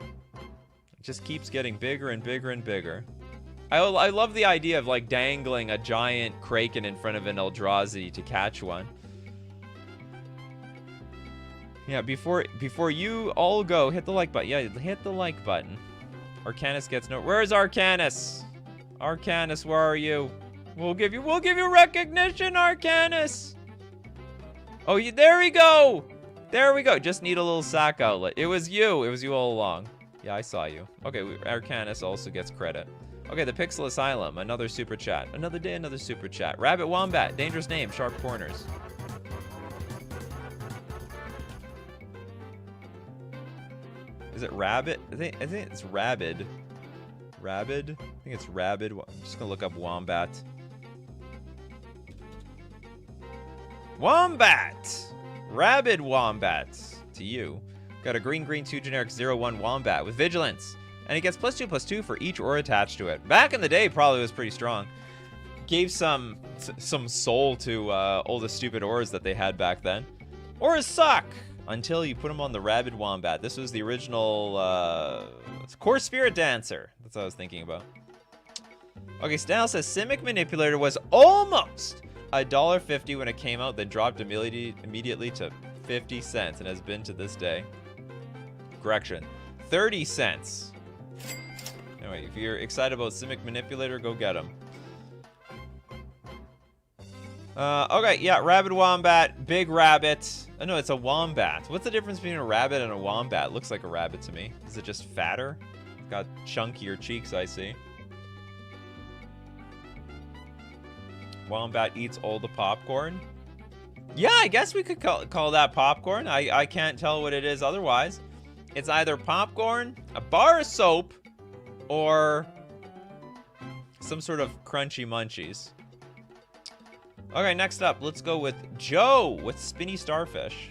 It just keeps getting bigger and bigger and bigger. I love the idea of like dangling a giant Kraken in front of an Eldrazi to catch one. Yeah, before you all go, hit the like button. Yeah, hit the like button. Arcanus gets no. Where's Arcanus? Arcanus, where are you? We'll give you recognition, Arcanus. Oh, there we go. There we go. Just need a little sack outlet. It was you. It was you all along. Yeah, I saw you. Okay, Arcanus also gets credit. Okay, the Pixel Asylum, another super chat. Another day, another super chat. Rabbit Wombat, dangerous name, sharp corners. Is it Rabbit? I think it's Rabid. Rabid? I think it's Rabid. I'm just gonna look up Wombat. Wombat! Rabid Wombat. To you. Got a green 2 generic 0-1 Wombat with Vigilance. And it gets +2/+2 for each ore attached to it. Back in the day, probably was pretty strong. Gave some soul to all the stupid ores that they had back then. Ores suck until you put them on the Rabid Wombat. This was the original Core Spirit Dancer. That's what I was thinking about. Okay, Style says Simic Manipulator was almost $1.50 when it came out, then dropped immediately to 50 cents and has been to this day. Correction, 30 cents. Anyway, if you're excited about Simic Manipulator, go get him. Okay, yeah, Rabid Wombat, Big Rabbit. Oh, no, it's a Wombat. What's the difference between a rabbit and a Wombat? Looks like a rabbit to me. Is it just fatter? Got chunkier cheeks, I see. Wombat eats all the popcorn. Yeah, I guess we could call that popcorn. I can't tell what it is otherwise. It's either popcorn, a bar of soap, or some sort of crunchy munchies. Okay, next up, let's go with Joe with Spinny Starfish.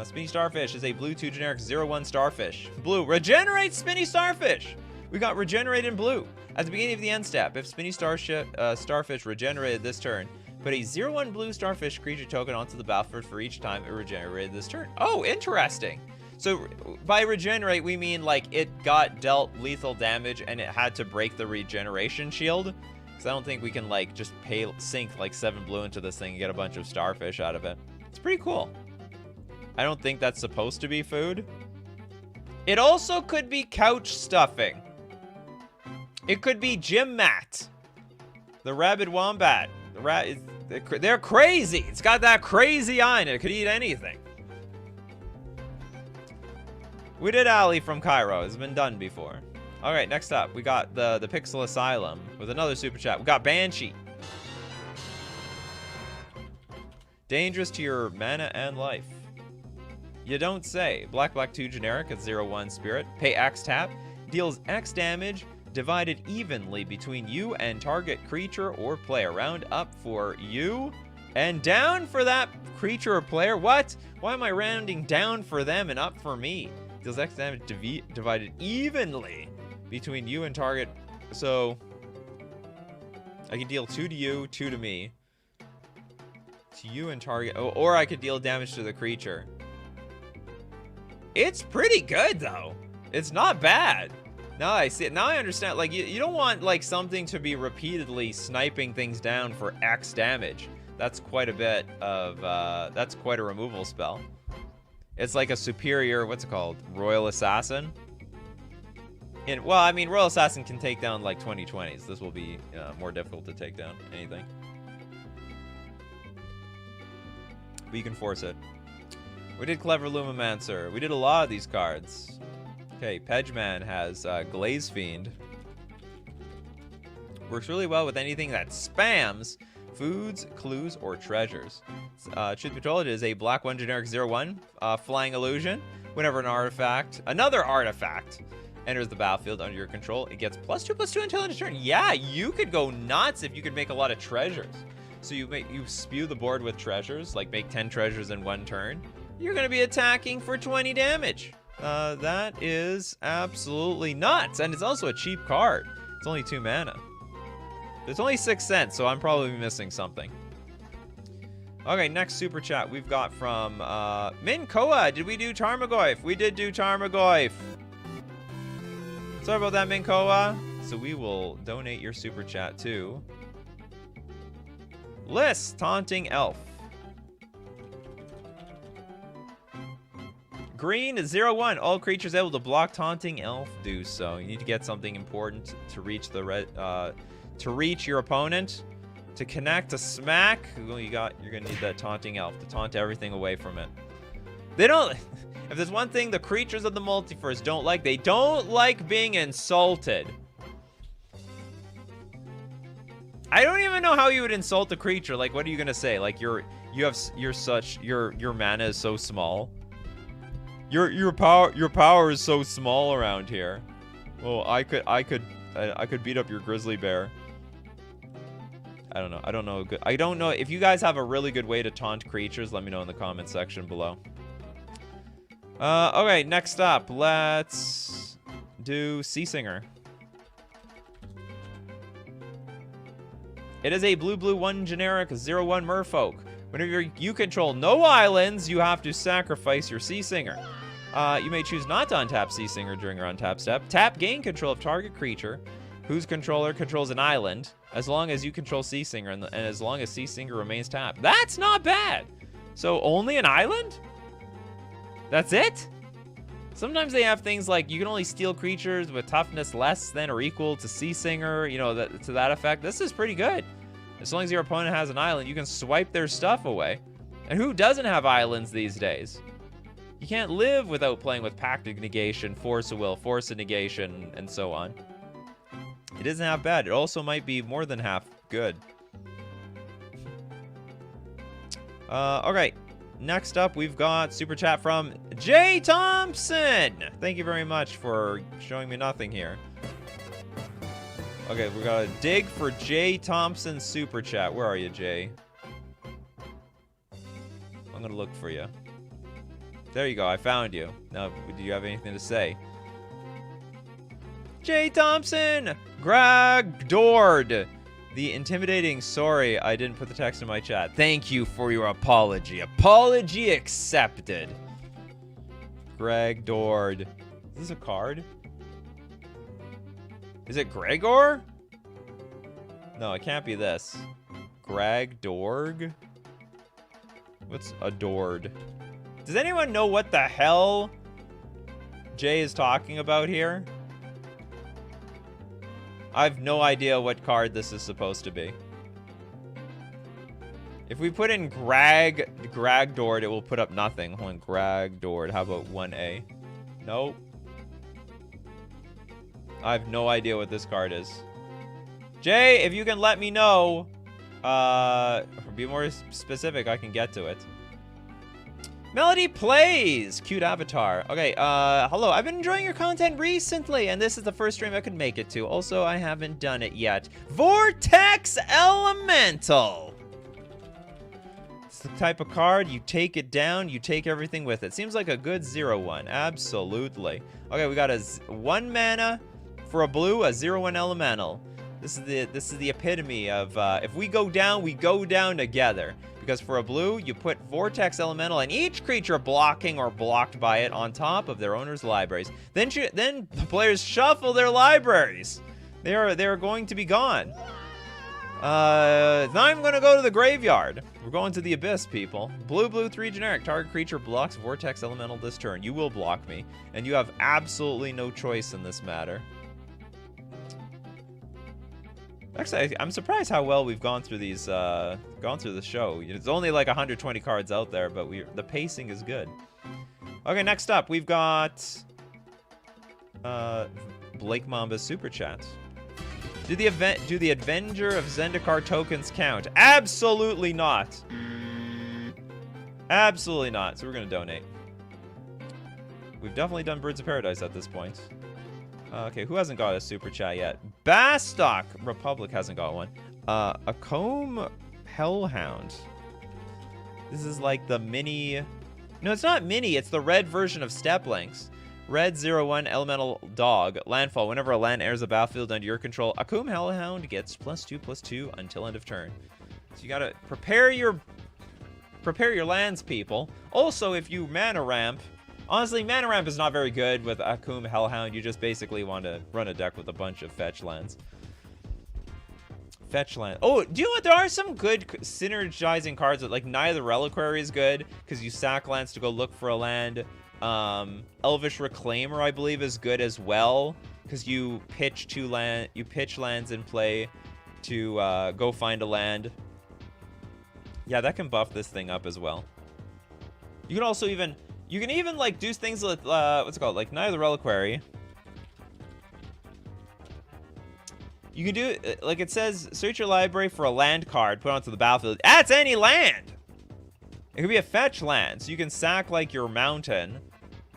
Spinny Starfish is a blue 2 generic 0/1 starfish. Blue, regenerate Spinny Starfish! We got regenerate in blue. At the beginning of the end step, if Spinny Starfish regenerated this turn, put a 0/1 blue starfish creature token onto the battlefield for each time it regenerated this turn. Oh, interesting. So by regenerate, we mean like it got dealt lethal damage and it had to break the regeneration shield. Because I don't think we can like just sink like 7 blue into this thing and get a bunch of starfish out of it. It's pretty cool. I don't think that's supposed to be food. It also could be couch stuffing. It could be gym mat. The Rabid Wombat. They're crazy. It's got that crazy eye and it could eat anything. We did Ali from Cairo. It's been done before. All right, next up, we got the Pixel Asylum with another super chat. We got Banshee. Dangerous to your mana and life. You don't say. Black 2 generic at 0/1 spirit. Pay X tap. Deals X damage divided evenly between you and target creature or player. Round up for you and down for that creature or player. What? Why am I rounding down for them and up for me? Deals X damage divided evenly between you and target. So I can deal 2 to you, 2 to me. To you and target. Oh, or I could deal damage to the creature. It's pretty good though. It's not bad. Now I see it. Now I understand. Like you don't want like something to be repeatedly sniping things down for X damage. That's quite a bit of that's quite a removal spell. It's like a superior, what's it called? Royal Assassin. Well, I mean, Royal Assassin can take down like 20/20s. This will be more difficult to take down anything. But you can force it. We did Clever Lumimancer. We did a lot of these cards. Okay, Pedgeman has Glaze Fiend. Works really well with anything that spams foods, clues, or treasures. Truth be told, it is a black 1 generic 0/1 flying illusion. Whenever another artifact enters the battlefield under your control, it gets +2/+2 until end of turn. Yeah, you could go nuts if you could make a lot of treasures. So you spew the board with treasures, like make 10 treasures in 1 turn. You're going to be attacking for 20 damage. That is absolutely nuts. And it's also a cheap card. It's only 2 mana. It's only 6 cents, so I'm probably missing something. Okay, next super chat we've got from Min Koa. Did we do Tarmogoyf? We did do Tarmogoyf. Sorry about that, Min Koa. So we will donate your super chat to Liss, Taunting Elf. Green 0/1. All creatures able to block Taunting Elf do so. You need to get something important to reach the reach your opponent, to connect, to smack. Well, you're gonna need that Taunting Elf to taunt everything away from it. They don't. If there's one thing the creatures of the multiverse don't like, they don't like being insulted. I don't even know how you would insult a creature. Like, what are you gonna say? Like, your mana is so small. Your power is so small around here. Well, I could beat up your grizzly bear. I don't know. I don't know. If you guys have a really good way to taunt creatures, let me know in the comment section below. Okay, next up, let's do Sea Singer. It is a blue 1 generic 0/1 merfolk. Whenever you control no islands, you have to sacrifice your Sea Singer. You may choose not to untap Sea Singer during your untap step. Tap gain control of target creature whose controller controls an island, as long as you control Sea Singer and as long as Sea Singer remains tapped. That's not bad. So only an island? That's it? Sometimes they have things like you can only steal creatures with toughness less than or equal to Sea Singer, you know, to that effect. This is pretty good. As long as your opponent has an island, you can swipe their stuff away. And who doesn't have islands these days? You can't live without playing with Pact of Negation, Force of Will, Force of Negation, and so on. It isn't half bad. It also might be more than half good. Okay. Next up, we've got Super Chat from Jay Thompson. Thank you very much for showing me nothing here. Okay, we got to dig for Jay Thompson's Super Chat. Where are you, Jay? I'm going to look for you. There you go. I found you. Now, do you have anything to say? Jay Thompson! Greg Dord! The intimidating, sorry, I didn't put the text in my chat. Thank you for your apology. Apology accepted. Greg Dord. Is this a card? Is it Gregor? No, it can't be this. Greg Dorg? What's adored? Does anyone know what the hell Jay is talking about here? I have no idea what card this is supposed to be. If we put in Gragdord, it will put up nothing. Hold on, Gragdord. How about 1A? Nope. I have no idea what this card is. Jay, if you can let me know, be more specific, I can get to it. Melody Plays! Cute avatar. Okay, hello. I've been enjoying your content recently, and this is the first stream I could make it to. Also, I haven't done it yet. Vortex Elemental! It's the type of card, you take it down, you take everything with it. Seems like a good 0/1. Absolutely. Okay, we got a 1 mana for a blue, a 0/1 elemental. This is the epitome of, if we go down together. Because for a blue, you put Vortex Elemental and each creature blocking or blocked by it on top of their owner's libraries. Then the players shuffle their libraries. They're going to be gone. Now I'm going to go to the graveyard. We're going to the abyss, people. Blue 3 generic. Target creature blocks Vortex Elemental this turn. You will block me. And you have absolutely no choice in this matter. Actually, I'm surprised how well we've gone through these, gone through the show. It's only like 120 cards out there, but the pacing is good. Okay, next up, we've got Blake Mamba's Super Chat. Do the Avenger of Zendikar tokens count? Absolutely not. Absolutely not. So we're gonna donate. We've definitely done Birds of Paradise at this point. Okay, who hasn't got a Super Chat yet? Bastock Republic hasn't got one. A Comb Hellhound. This is like the mini... No, it's not mini. It's the red version of Steplinks. Red 0/1 elemental dog. Landfall. Whenever a land enters the battlefield under your control, a Comb Hellhound gets +2/+2 until end of turn. So you gotta prepare your lands, people. Also, if you mana ramp... Honestly, mana ramp is not very good with Akum Hellhound. You just basically want to run a deck with a bunch of fetch lands. Fetch land. Oh, do you know what? There are some good synergizing cards that, like, Neither Reliquary is good because you sack lands to go look for a land. Elvish Reclaimer, I believe, is good as well because you pitch lands in play to go find a land. Yeah, that can buff this thing up as well. You can also even... You can even, like, do things with, what's it called? Like, Neither Reliquary. You can do, like it says, search your library for a land card, put it onto the battlefield. That's any land! It could be a fetch land. So you can sack, like, your mountain,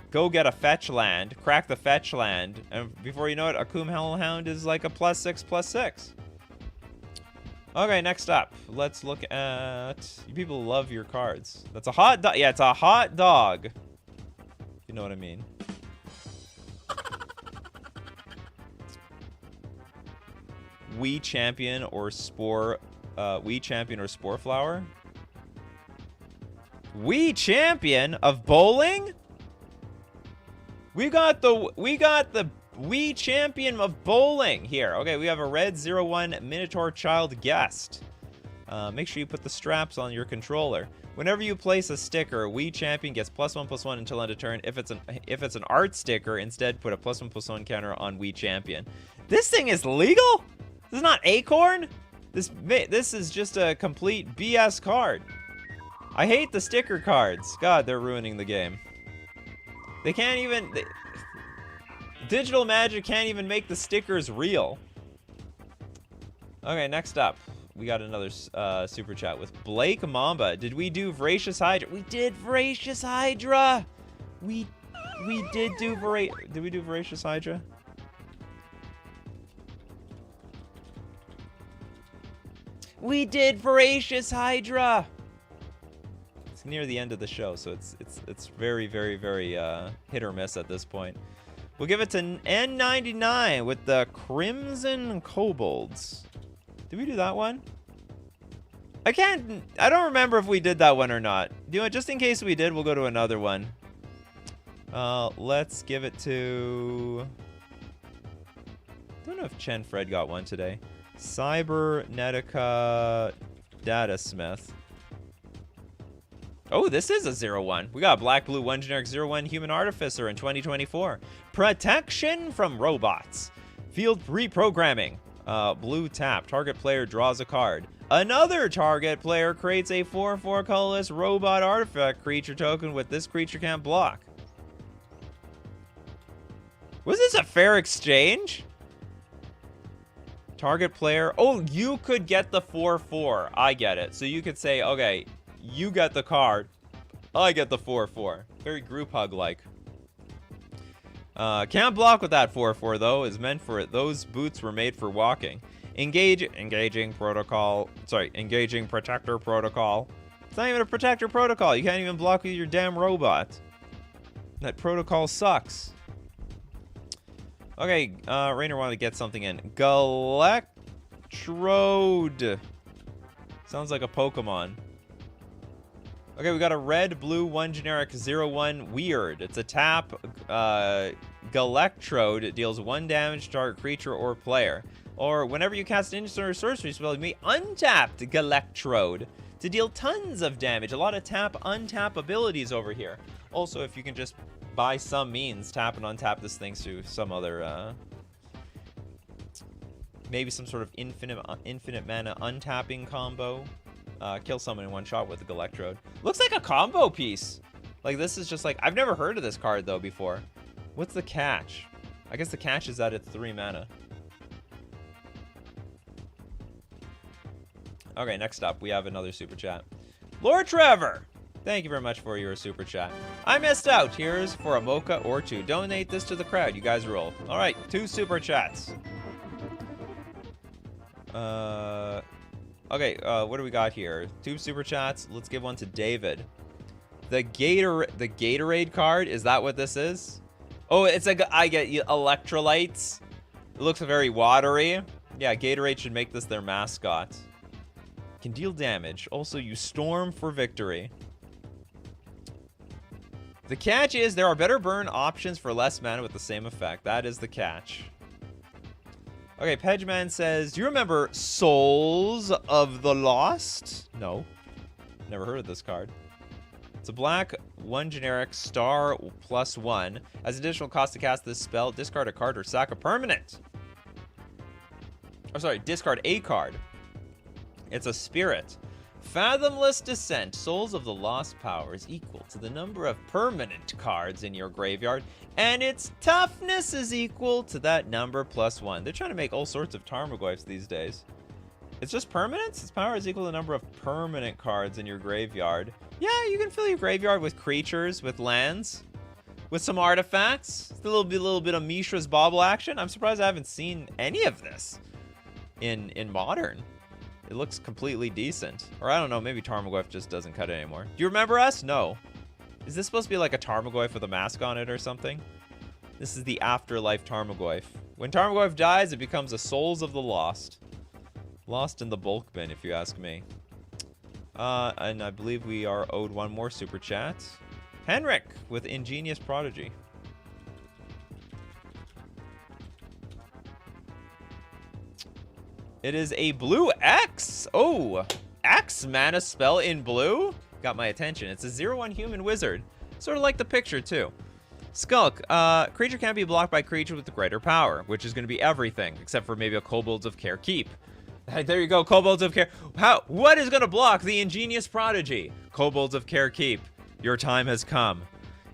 go get a fetch land, crack the fetch land, and before you know it, Akum Hellhound is, like, a +6/+6. Okay, next up, let's look at... You people love your cards. That's a hot dog. Yeah, it's a hot dog. You know what I mean. Wii Champion or Spore... Wii Champion or Spore Flower? Wii Champion of bowling? We got the Wii Champion of bowling here. Okay, we have a red 01 Minotaur Child guest. Make sure you put the straps on your controller. Whenever you place a sticker, Wii Champion gets +1/+1 until end of turn. If it's an art sticker, instead put a +1/+1 counter on Wii Champion. This thing is legal? This is not Acorn? This is just a complete BS card. I hate the sticker cards. God, they're ruining the game. They can't even... Digital Magic can't even make the stickers real. Okay, next up. We got another super chat with Blake Mamba. Did we do Voracious Hydra? We did Voracious Hydra! We did do Did we do Voracious Hydra? We did Voracious Hydra! It's near the end of the show, so it's very, very, very hit or miss at this point. We'll give it to N99 with the Crimson Kobolds. Did we do that one? I don't remember if we did that one or not. You know what, just in case we did, we'll go to another one. Let's give it to... I don't know if Chen Fred got one today. Cybernetica Datasmith. Oh, this is a 0-1. We got black, blue, 1 generic 0-1 human artificer in 2024. Protection from robots. Field reprogramming. Blue tap. Target player draws a card. Another target player creates a 4/4 colorless robot artifact creature token with this creature can't block. Was this a fair exchange? Target player. Oh, you could get the 4/4. I get it. So you could say, okay, you get the card. I get the 4/4. Very group hug-like. Can't block with that 4/4 though. Is meant for it. Those boots were made for walking. Engaging protocol. Sorry, engaging protector protocol. It's not even a protector protocol. You can't even block with your damn robot. That protocol sucks. Okay, Rainer wanted to get something in. Galectrode. Sounds like a Pokemon. Okay, we got a red, blue, 1 generic, 0-1 weird. It's a tap. Galectrode. It deals 1 damage to target creature or player. Or whenever you cast an instant or sorcery spell, you may untap Galectrode to deal tons of damage. A lot of tap-untap abilities over here. Also, if you can just, by some means, tap and untap this thing to some other... maybe some sort of infinite mana untapping combo. Kill someone in one shot with the Galectrode. Looks like a combo piece. Like, this is just like... I've never heard of this card, though, before. What's the catch? I guess the catch is that it's 3 mana. Okay, next up, we have another super chat. Lord Trevor! Thank you very much for your super chat. I missed out. Here's for a mocha or 2. Donate this to the crowd. You guys roll. All right, 2 super chats. Okay, what do we got here? 2 super chats. Let's give one to David. The Gatorade card, is that what this is? Oh, it's like I get electrolytes. It looks very watery. Yeah, Gatorade should make this their mascot. Can deal damage. Also, you storm for victory. The catch is there are better burn options for less mana with the same effect. That is the catch. Okay, Pedgeman says, do you remember Souls of the Lost? No. Never heard of this card. It's a black, 1 generic, star +1. As additional cost to cast this spell, discard a card or sack a permanent. Oh, sorry, discard a card. It's a spirit. Fathomless Descent. Souls of the Lost power is equal to the number of permanent cards in your graveyard, and its toughness is equal to that number +1. They're trying to make all sorts of Tarmogoyfs these days. It's just permanents? Its power is equal to the number of permanent cards in your graveyard. Yeah, you can fill your graveyard with creatures, with lands, with some artifacts. It's a little bit of Mishra's Bauble action. I'm surprised I haven't seen any of this in Modern. It looks completely decent. Or I don't know, maybe Tarmogoyf just doesn't cut it anymore. Do you remember us? No. Is this supposed to be like a Tarmogoyf with a mask on it or something? This is the afterlife Tarmogoyf. When Tarmogoyf dies, it becomes a Souls of the Lost. Lost in the bulk bin, if you ask me. And I believe we are owed one more super chat. Henrik with Ingenious Prodigy. It is a blue X. Oh, X mana spell in blue? Got my attention. It's a 0/1 human wizard. Sort of like the picture, too. Skulk. Creature can't be blocked by creature with greater power, which is going to be everything, except for maybe a Kobolds of Care Keep. There you go, Kobolds of Care. What is going to block the Ingenious Prodigy? Kobolds of Care Keep. Your time has come.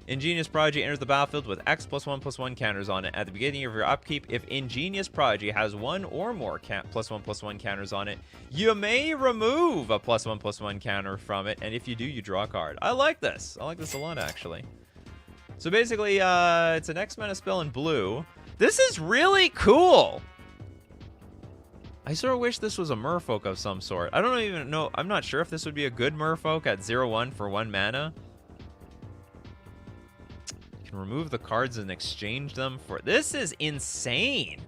Ingenious Prodigy enters the battlefield with X +1/+1 counters on it. At the beginning of your upkeep, if Ingenious Prodigy has one or more +1/+1 counters on it, you may remove a +1/+1 counter from it, and if you do, you draw a card. I like this. I like this a lot, actually. So basically, it's an X mana spell in blue. This is really cool. I sort of wish this was a merfolk of some sort. I don't even know. I'm not sure if this would be a good merfolk at 0/1 for 1 mana. You can remove the cards and exchange them for... This is insane.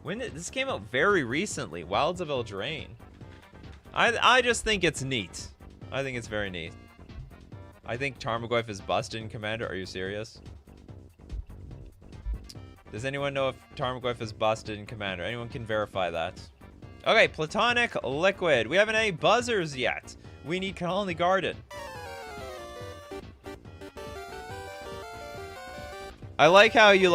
This came out very recently. Wilds of Eldraine. I just think it's neat. I think it's very neat. I think Tarmogoyf is busted in Commander. Are you serious? Does anyone know if Tarmogoyf is busted in Commander? Anyone can verify that. Okay, Platonic Liquid. We haven't any buzzers yet. We need Colony Garden. I like how you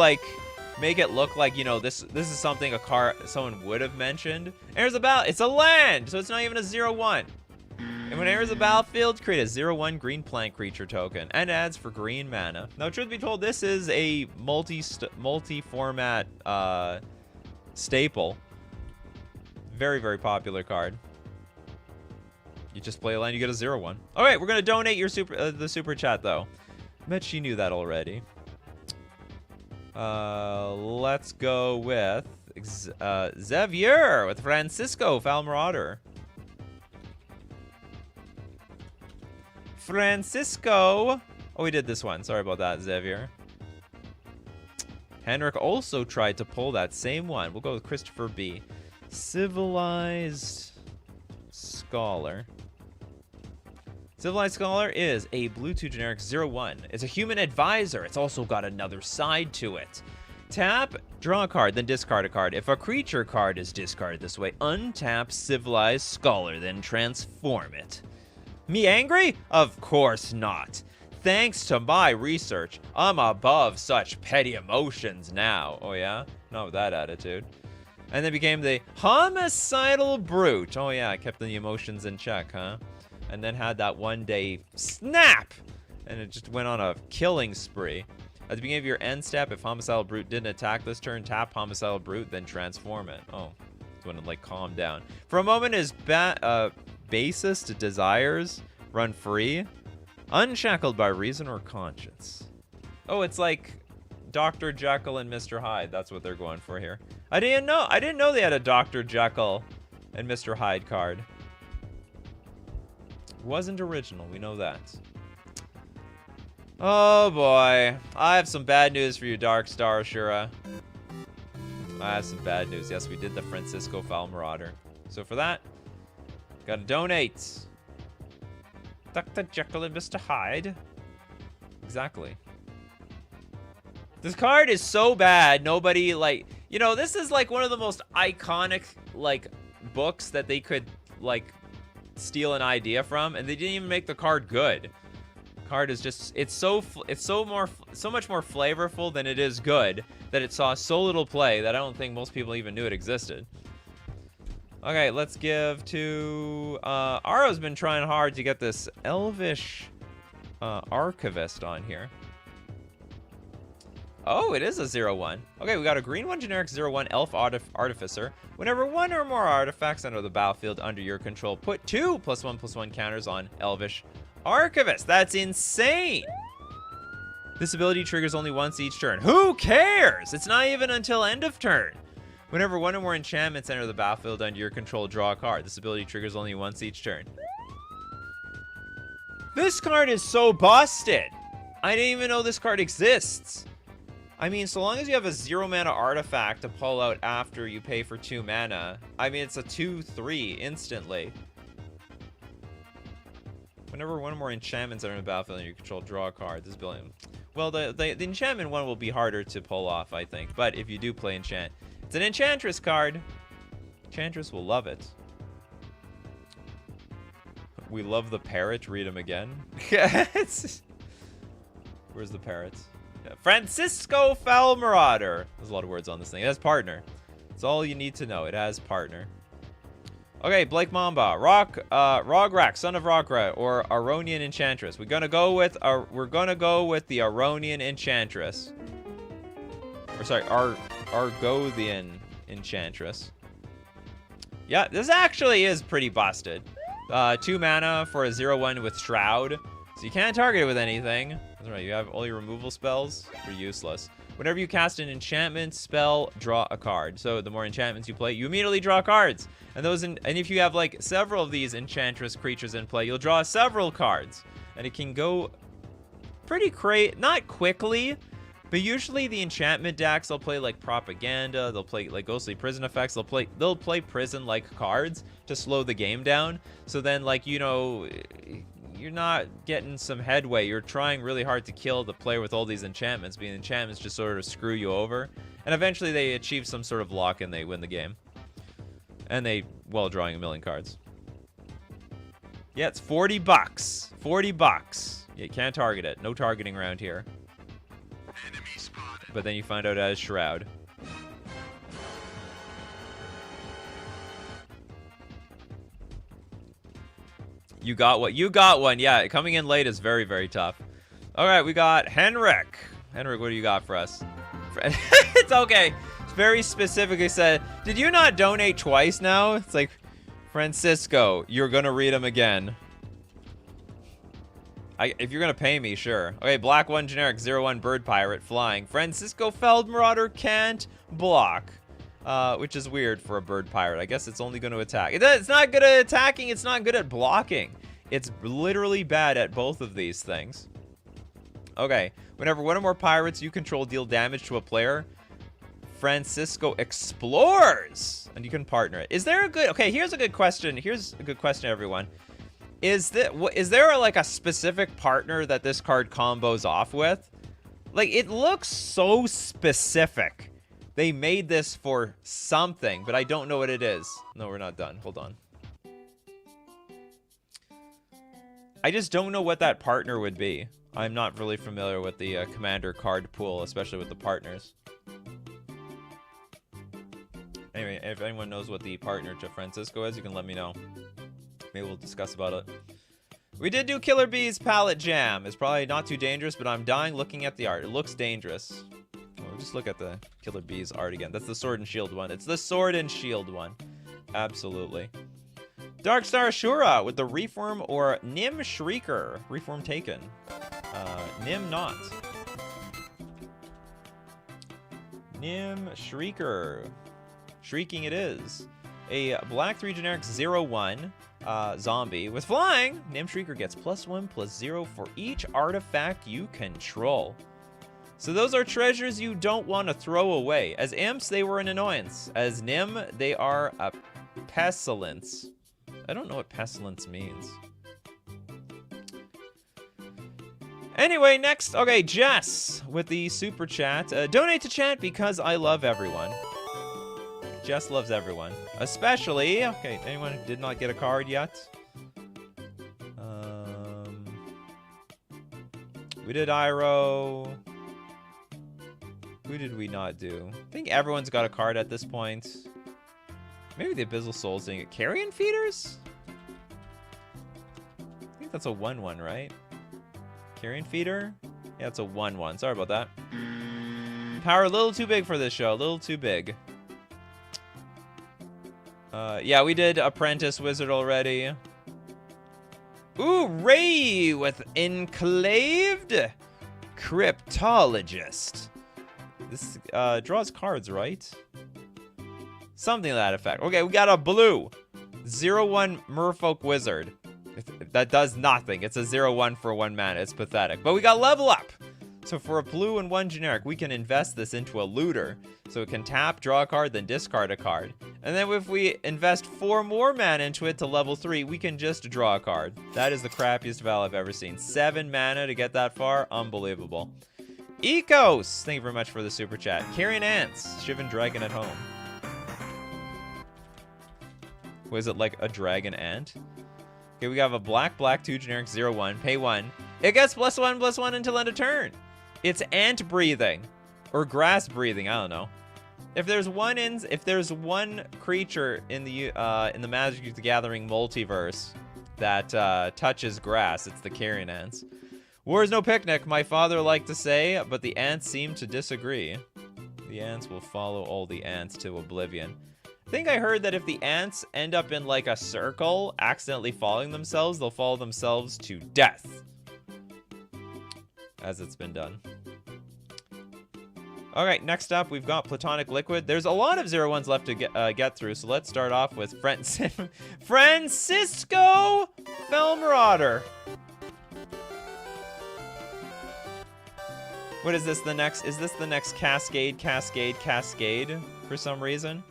make it look like, you know, this is something someone would have mentioned. Enters the battle. It's a land, so it's not even a 0/1. And when it enters the battlefield, create a 0/1 green plant creature token and adds for green mana. Now, truth be told, this is a multi-format staple. Very, very popular card. You just play a land, you get a 0/1. All right, we're gonna donate your the super chat though. Bet she knew that already. Let's go with Xavier with Francisco Foul Marauder. Francisco. Oh, we did this one. Sorry about that, Xavier. Henrik also tried to pull that same one. We'll go with Christopher B. Civilized Scholar. Civilized Scholar is a blue 2 generic 0/1. It's a human advisor. It's also got another side to it. Tap, draw a card, then discard a card. If a creature card is discarded this way, untap Civilized Scholar, then transform it. Me angry? Of course not. Thanks to my research, I'm above such petty emotions now. Oh yeah? Not with that attitude. And then became the Homicidal Brute. Oh yeah, I kept the emotions in check, huh? And then had that one day snap! And it just went on a killing spree. At the beginning of your end step, if Homicidal Brute didn't attack this turn, tap Homicidal Brute, then transform it. Oh, it's when it like calmed down. For a moment, his basest desires run free, unshackled by reason or conscience. Oh, it's like Dr. Jekyll and Mr. Hyde. That's what they're going for here. I didn't know they had a Dr. Jekyll and Mr. Hyde card. Wasn't original, we know that. Oh boy, I have some bad news for you, Dark Star Ashura. I have some bad news. Yes, we did the Francisco Foul Marauder. So for that, gotta donate. Dr. Jekyll and Mr. Hyde. Exactly. This card is so bad, nobody, like, you know, this is like one of the most iconic, like, books that they could, like, steal an idea from, and they didn't even make the card good. The card is just, it's so much more flavorful than it is good, that it saw so little play that I don't think most people even knew it existed. Okay, let's give to, Ara's been trying hard to get this Elvish Archivist on here. Oh, it is a 0/1. Okay, we got a green 1 generic 0/1 Elf Artificer. Whenever one or more artifacts enter the battlefield under your control, put 2 +1/+1 counters on Elvish Archivist. That's insane! This ability triggers only once each turn. Who cares? It's not even until end of turn. Whenever one or more enchantments enter the battlefield under your control, draw a card. This ability triggers only once each turn. This card is so busted! I didn't even know this card exists. I mean, so long as you have a 0 mana artifact to pull out after you pay for 2 mana, I mean, it's a 2/3 instantly. Whenever one or more enchantments are in the battlefield and you control, draw a card. This building. Well, the enchantment one will be harder to pull off, I think. But if you do play enchant, it's an enchantress card. Enchantress will love it. We love the parrot. Read him again. Where's the parrot? Yeah. Francisco Falmarauder. There's a lot of words on this thing. It has partner. That's all you need to know. It has partner. Okay, Blake Mamba, Rograk, son of Rograk, or Aronian Enchantress. We're gonna go with the Aronian Enchantress. Or sorry, Argothian Enchantress. Yeah, this actually is pretty busted. 2 mana for a 0/1 with Shroud, so you can't target it with anything. That's right. You have all your removal spells. They're useless. Whenever you cast an enchantment spell, draw a card. So the more enchantments you play, you immediately draw cards. And if you have like several of these enchantress creatures in play, you'll draw several cards. And it can go pretty not quickly, but usually the enchantment decks, they'll play like propaganda, they'll play like ghostly prison effects, they'll play prison-like cards to slow the game down. So then, like, you know, you're not getting some headway. You're trying really hard to kill the player with all these enchantments, but the enchantments just sort of screw you over. And eventually they achieve some sort of lock and they win the game. And while drawing a million cards. Yeah, it's 40 bucks. 40 bucks. Yeah, you can't target it. No targeting around here. Enemy spotted. But then you find out it has Shroud. You got what? You got one. Yeah, coming in late is very, very tough. All right, we got Henrik. Henrik, what do you got for us? It's okay. It's very specifically said, did you not donate twice now? It's like, Francisco, you're going to read them again. If you're going to pay me, sure. Okay, black 1 generic 0/1 bird pirate flying. Francisco Feldmarauder can't block. Which is weird for a bird pirate. I guess it's only going to attack. It's not good at attacking. It's not good at blocking. It's literally bad at both of these things. Okay. Whenever one or more pirates you control deal damage to a player, Francisco explores. And you can partner it. Is there a good... Okay, here's a good question. Here's a good question, everyone. Is there like a specific partner that this card combos off with? Like, it looks so specific. They made this for something, but I don't know what it is. No, we're not done. Hold on. I just don't know what that partner would be. I'm not really familiar with the commander card pool, especially with the partners. Anyway, if anyone knows what the partner to Francisco is, you can let me know. Maybe we'll discuss about it. We did do Killer Bee's Palette Jam. It's probably not too dangerous, but I'm dying looking at the art. It looks dangerous. Just look at the Killer Bees art again. That's the Sword and Shield one. It's the Sword and Shield one. Absolutely. Darkstar Ashura with the Reform or Nim Shrieker. Reform taken. Nim not. Nim Shrieker. Shrieking it is. A black 3 generic 0/1 zombie with flying. Nim Shrieker gets +1/+0 for each artifact you control. So those are treasures you don't want to throw away. As imps, they were an annoyance. As Nim, they are a pestilence. I don't know what pestilence means. Anyway, next. Okay, Jess with the super chat. Donate to chat because I love everyone. Jess loves everyone. Especially, okay, anyone who did not get a card yet? We did Iroh. Who did we not do? I think everyone's got a card at this point. Maybe the Abyssal Souls thing. Carrion Feeders? I think that's a 1/1, right? Carrion Feeder? Yeah, it's a 1/1. Sorry about that. Power a little too big for this show. A little too big. Yeah, we did Apprentice Wizard already. Ooh, Ray with Enclaved Cryptologist. This draws cards, right? Something to that effect. Okay, we got a blue 0/1 Merfolk Wizard. That does nothing. It's a 0/1 for 1 mana. It's pathetic. But we got level up. So for a blue and 1 generic, we can invest this into a looter. So it can tap, draw a card, then discard a card. And then if we invest 4 more mana into it to level 3, we can just draw a card. That is the crappiest Val I've ever seen. 7 mana to get that far? Unbelievable. Ecos! Thank you very much for the super chat. Carrion Ants. Shivan Dragon at home. Was it like a dragon ant? Okay, we have a black 2 generic 0/1. Pay 1. It gets +1/+1 until end of turn. It's ant breathing. Or grass breathing, I don't know. If there's one creature in the Magic the Gathering multiverse that touches grass, it's the carrion ants. War is no picnic, my father liked to say, but the ants seem to disagree. The ants will follow all the ants to oblivion. I think I heard that if the ants end up in like a circle, accidentally following themselves, they'll follow themselves to death. As it's been done. Alright, next up we've got Platonic Liquid. There's a lot of 0/1s left to get through, so let's start off with Francisco Felmrodder. What is this, is this the next Cascade for some reason?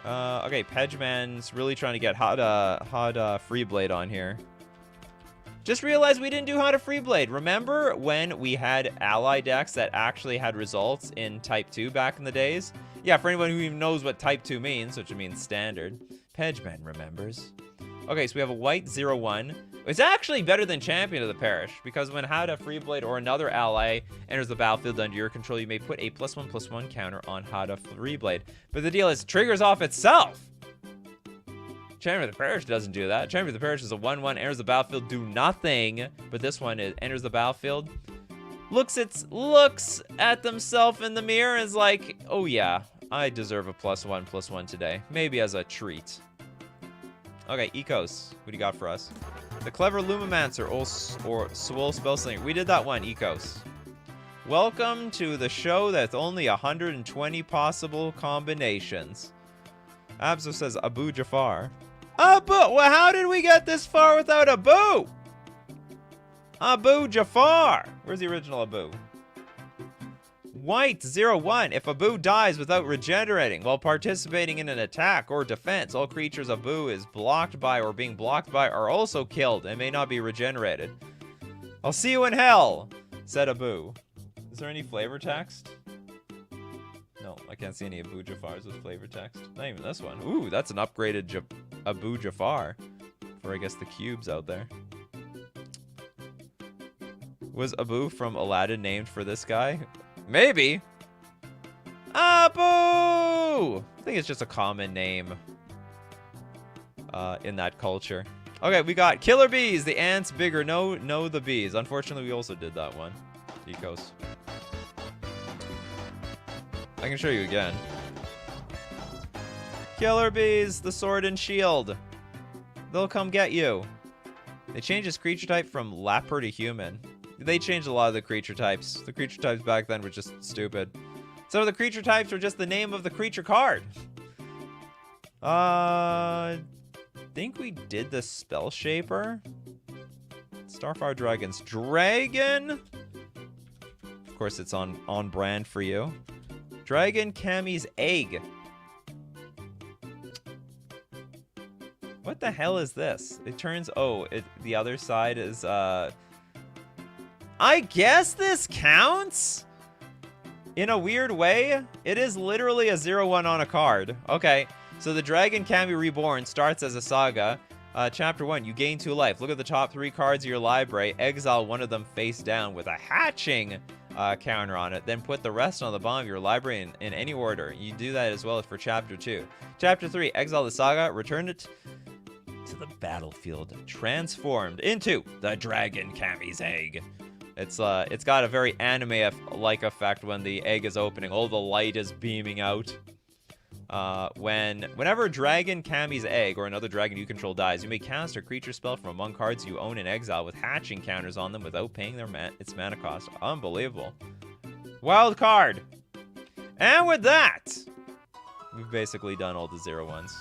Okay, Pedgeman's really trying to get hot Freeblade on here. Just realized we didn't do Hot Freeblade. Remember when we had ally decks that actually had results in Type 2 back in the days? Yeah, for anyone who even knows what Type 2 means, which means standard. Pedgeman remembers. Okay, so we have a white 0/1. It's actually better than Champion of the Parish, because when Hada Freeblade or another ally enters the battlefield under your control, you may put a +1/+1 counter on Hada Freeblade. But the deal is, it triggers off itself. Champion of the Parish doesn't do that. Champion of the Parish is a 1/1, enters the battlefield, do nothing. But this one enters the battlefield, looks at themselves in the mirror and is like, oh yeah, I deserve a +1/+1 today. Maybe as a treat. Okay, Ecos, what do you got for us? The Clever Lumimancer or Swole Spellslinger. We did that one, Ecos. Welcome to the show that's only 120 possible combinations. Abzo says Abu Jafar. Abu! Well, how did we get this far without Abu? Abu Jafar! Where's the original Abu? White 0/1. If Abu dies without regenerating while participating in an attack or defense, all creatures Abu is blocked by or being blocked by are also killed and may not be regenerated. I'll see you in hell, said Abu. Is there any flavor text? No, I can't see any Abu Jafars with flavor text. Not even this one. Ooh, that's an upgraded Abu Jafar for, I guess, the cubes out there. Was Abu from Aladdin named for this guy? Maybe. Abu! I think it's just a common name in that culture. Okay, we got Killer Bees. The ants bigger. No, the bees. Unfortunately, we also did that one. Ecos. I can show you again. Killer Bees, the sword and shield. They'll come get you. They changed his creature type from Lapper to human. They changed a lot of the creature types. The creature types back then were just stupid. Some of the creature types were just the name of the creature card. I think we did the Spell Shaper. Starfire Dragon's Dragon. Of course, it's on brand for you. Dragon Kami's Egg. What the hell is this? It turns... Oh, the other side is... I guess this counts? In a weird way? It is literally a 0/1 on a card. Okay, so the Dragon Kami Reborn starts as a saga. Chapter 1, you gain 2 life. Look at the top 3 cards of your library. Exile one of them face down with a hatching counter on it. Then put the rest on the bottom of your library in any order. You do that as well for Chapter 2. Chapter 3, exile the saga. Return it to the battlefield. Transformed into the Dragon Kami's Egg. It's got a very anime-like effect when the egg is opening. All the light is beaming out. Whenever Dragon Kami's Egg or another dragon you control dies, you may cast a creature spell from among cards you own in exile with hatching counters on them without paying its mana cost. Unbelievable. Wild card. And with that, we've basically done all the 0/1s.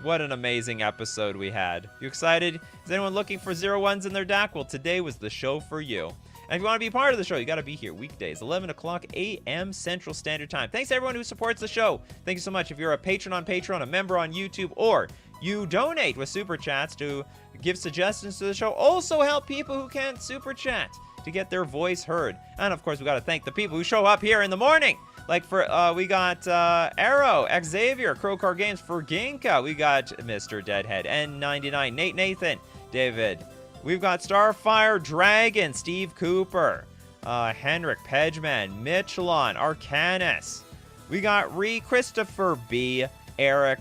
What an amazing episode we had. You excited? Is anyone looking for 0-1s in their deck? Well, today was the show for you. And if you want to be part of the show, you got to be here weekdays, 11 o'clock a.m. Central Standard Time. Thanks to everyone who supports the show. Thank you so much. If you're a patron on Patreon, a member on YouTube, or you donate with Super Chats to give suggestions to the show, also help people who can't Super Chat to get their voice heard. And, of course, we got to thank the people who show up here in the morning. Like for, we got Arrow, Xavier, Crowcar Games, Ferginka. We got Mr. Deadhead, N99, Nate Nathan, David. We've got Starfire Dragon, Steve Cooper, Henrik Pedgeman, Michelon, Arcanus. We got Christopher B, Eric,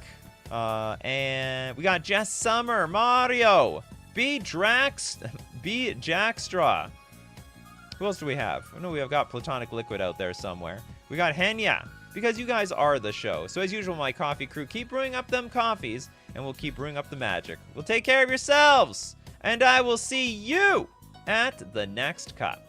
and we got Jess Summer, Mario, B Jackstra. Who else do we have? I know we have got Platonic Liquid out there somewhere. We got Henya, because you guys are the show. So as usual, my coffee crew, keep brewing up them coffees, and we'll keep brewing up the magic. Well, take care of yourselves, and I will see you at the next cup.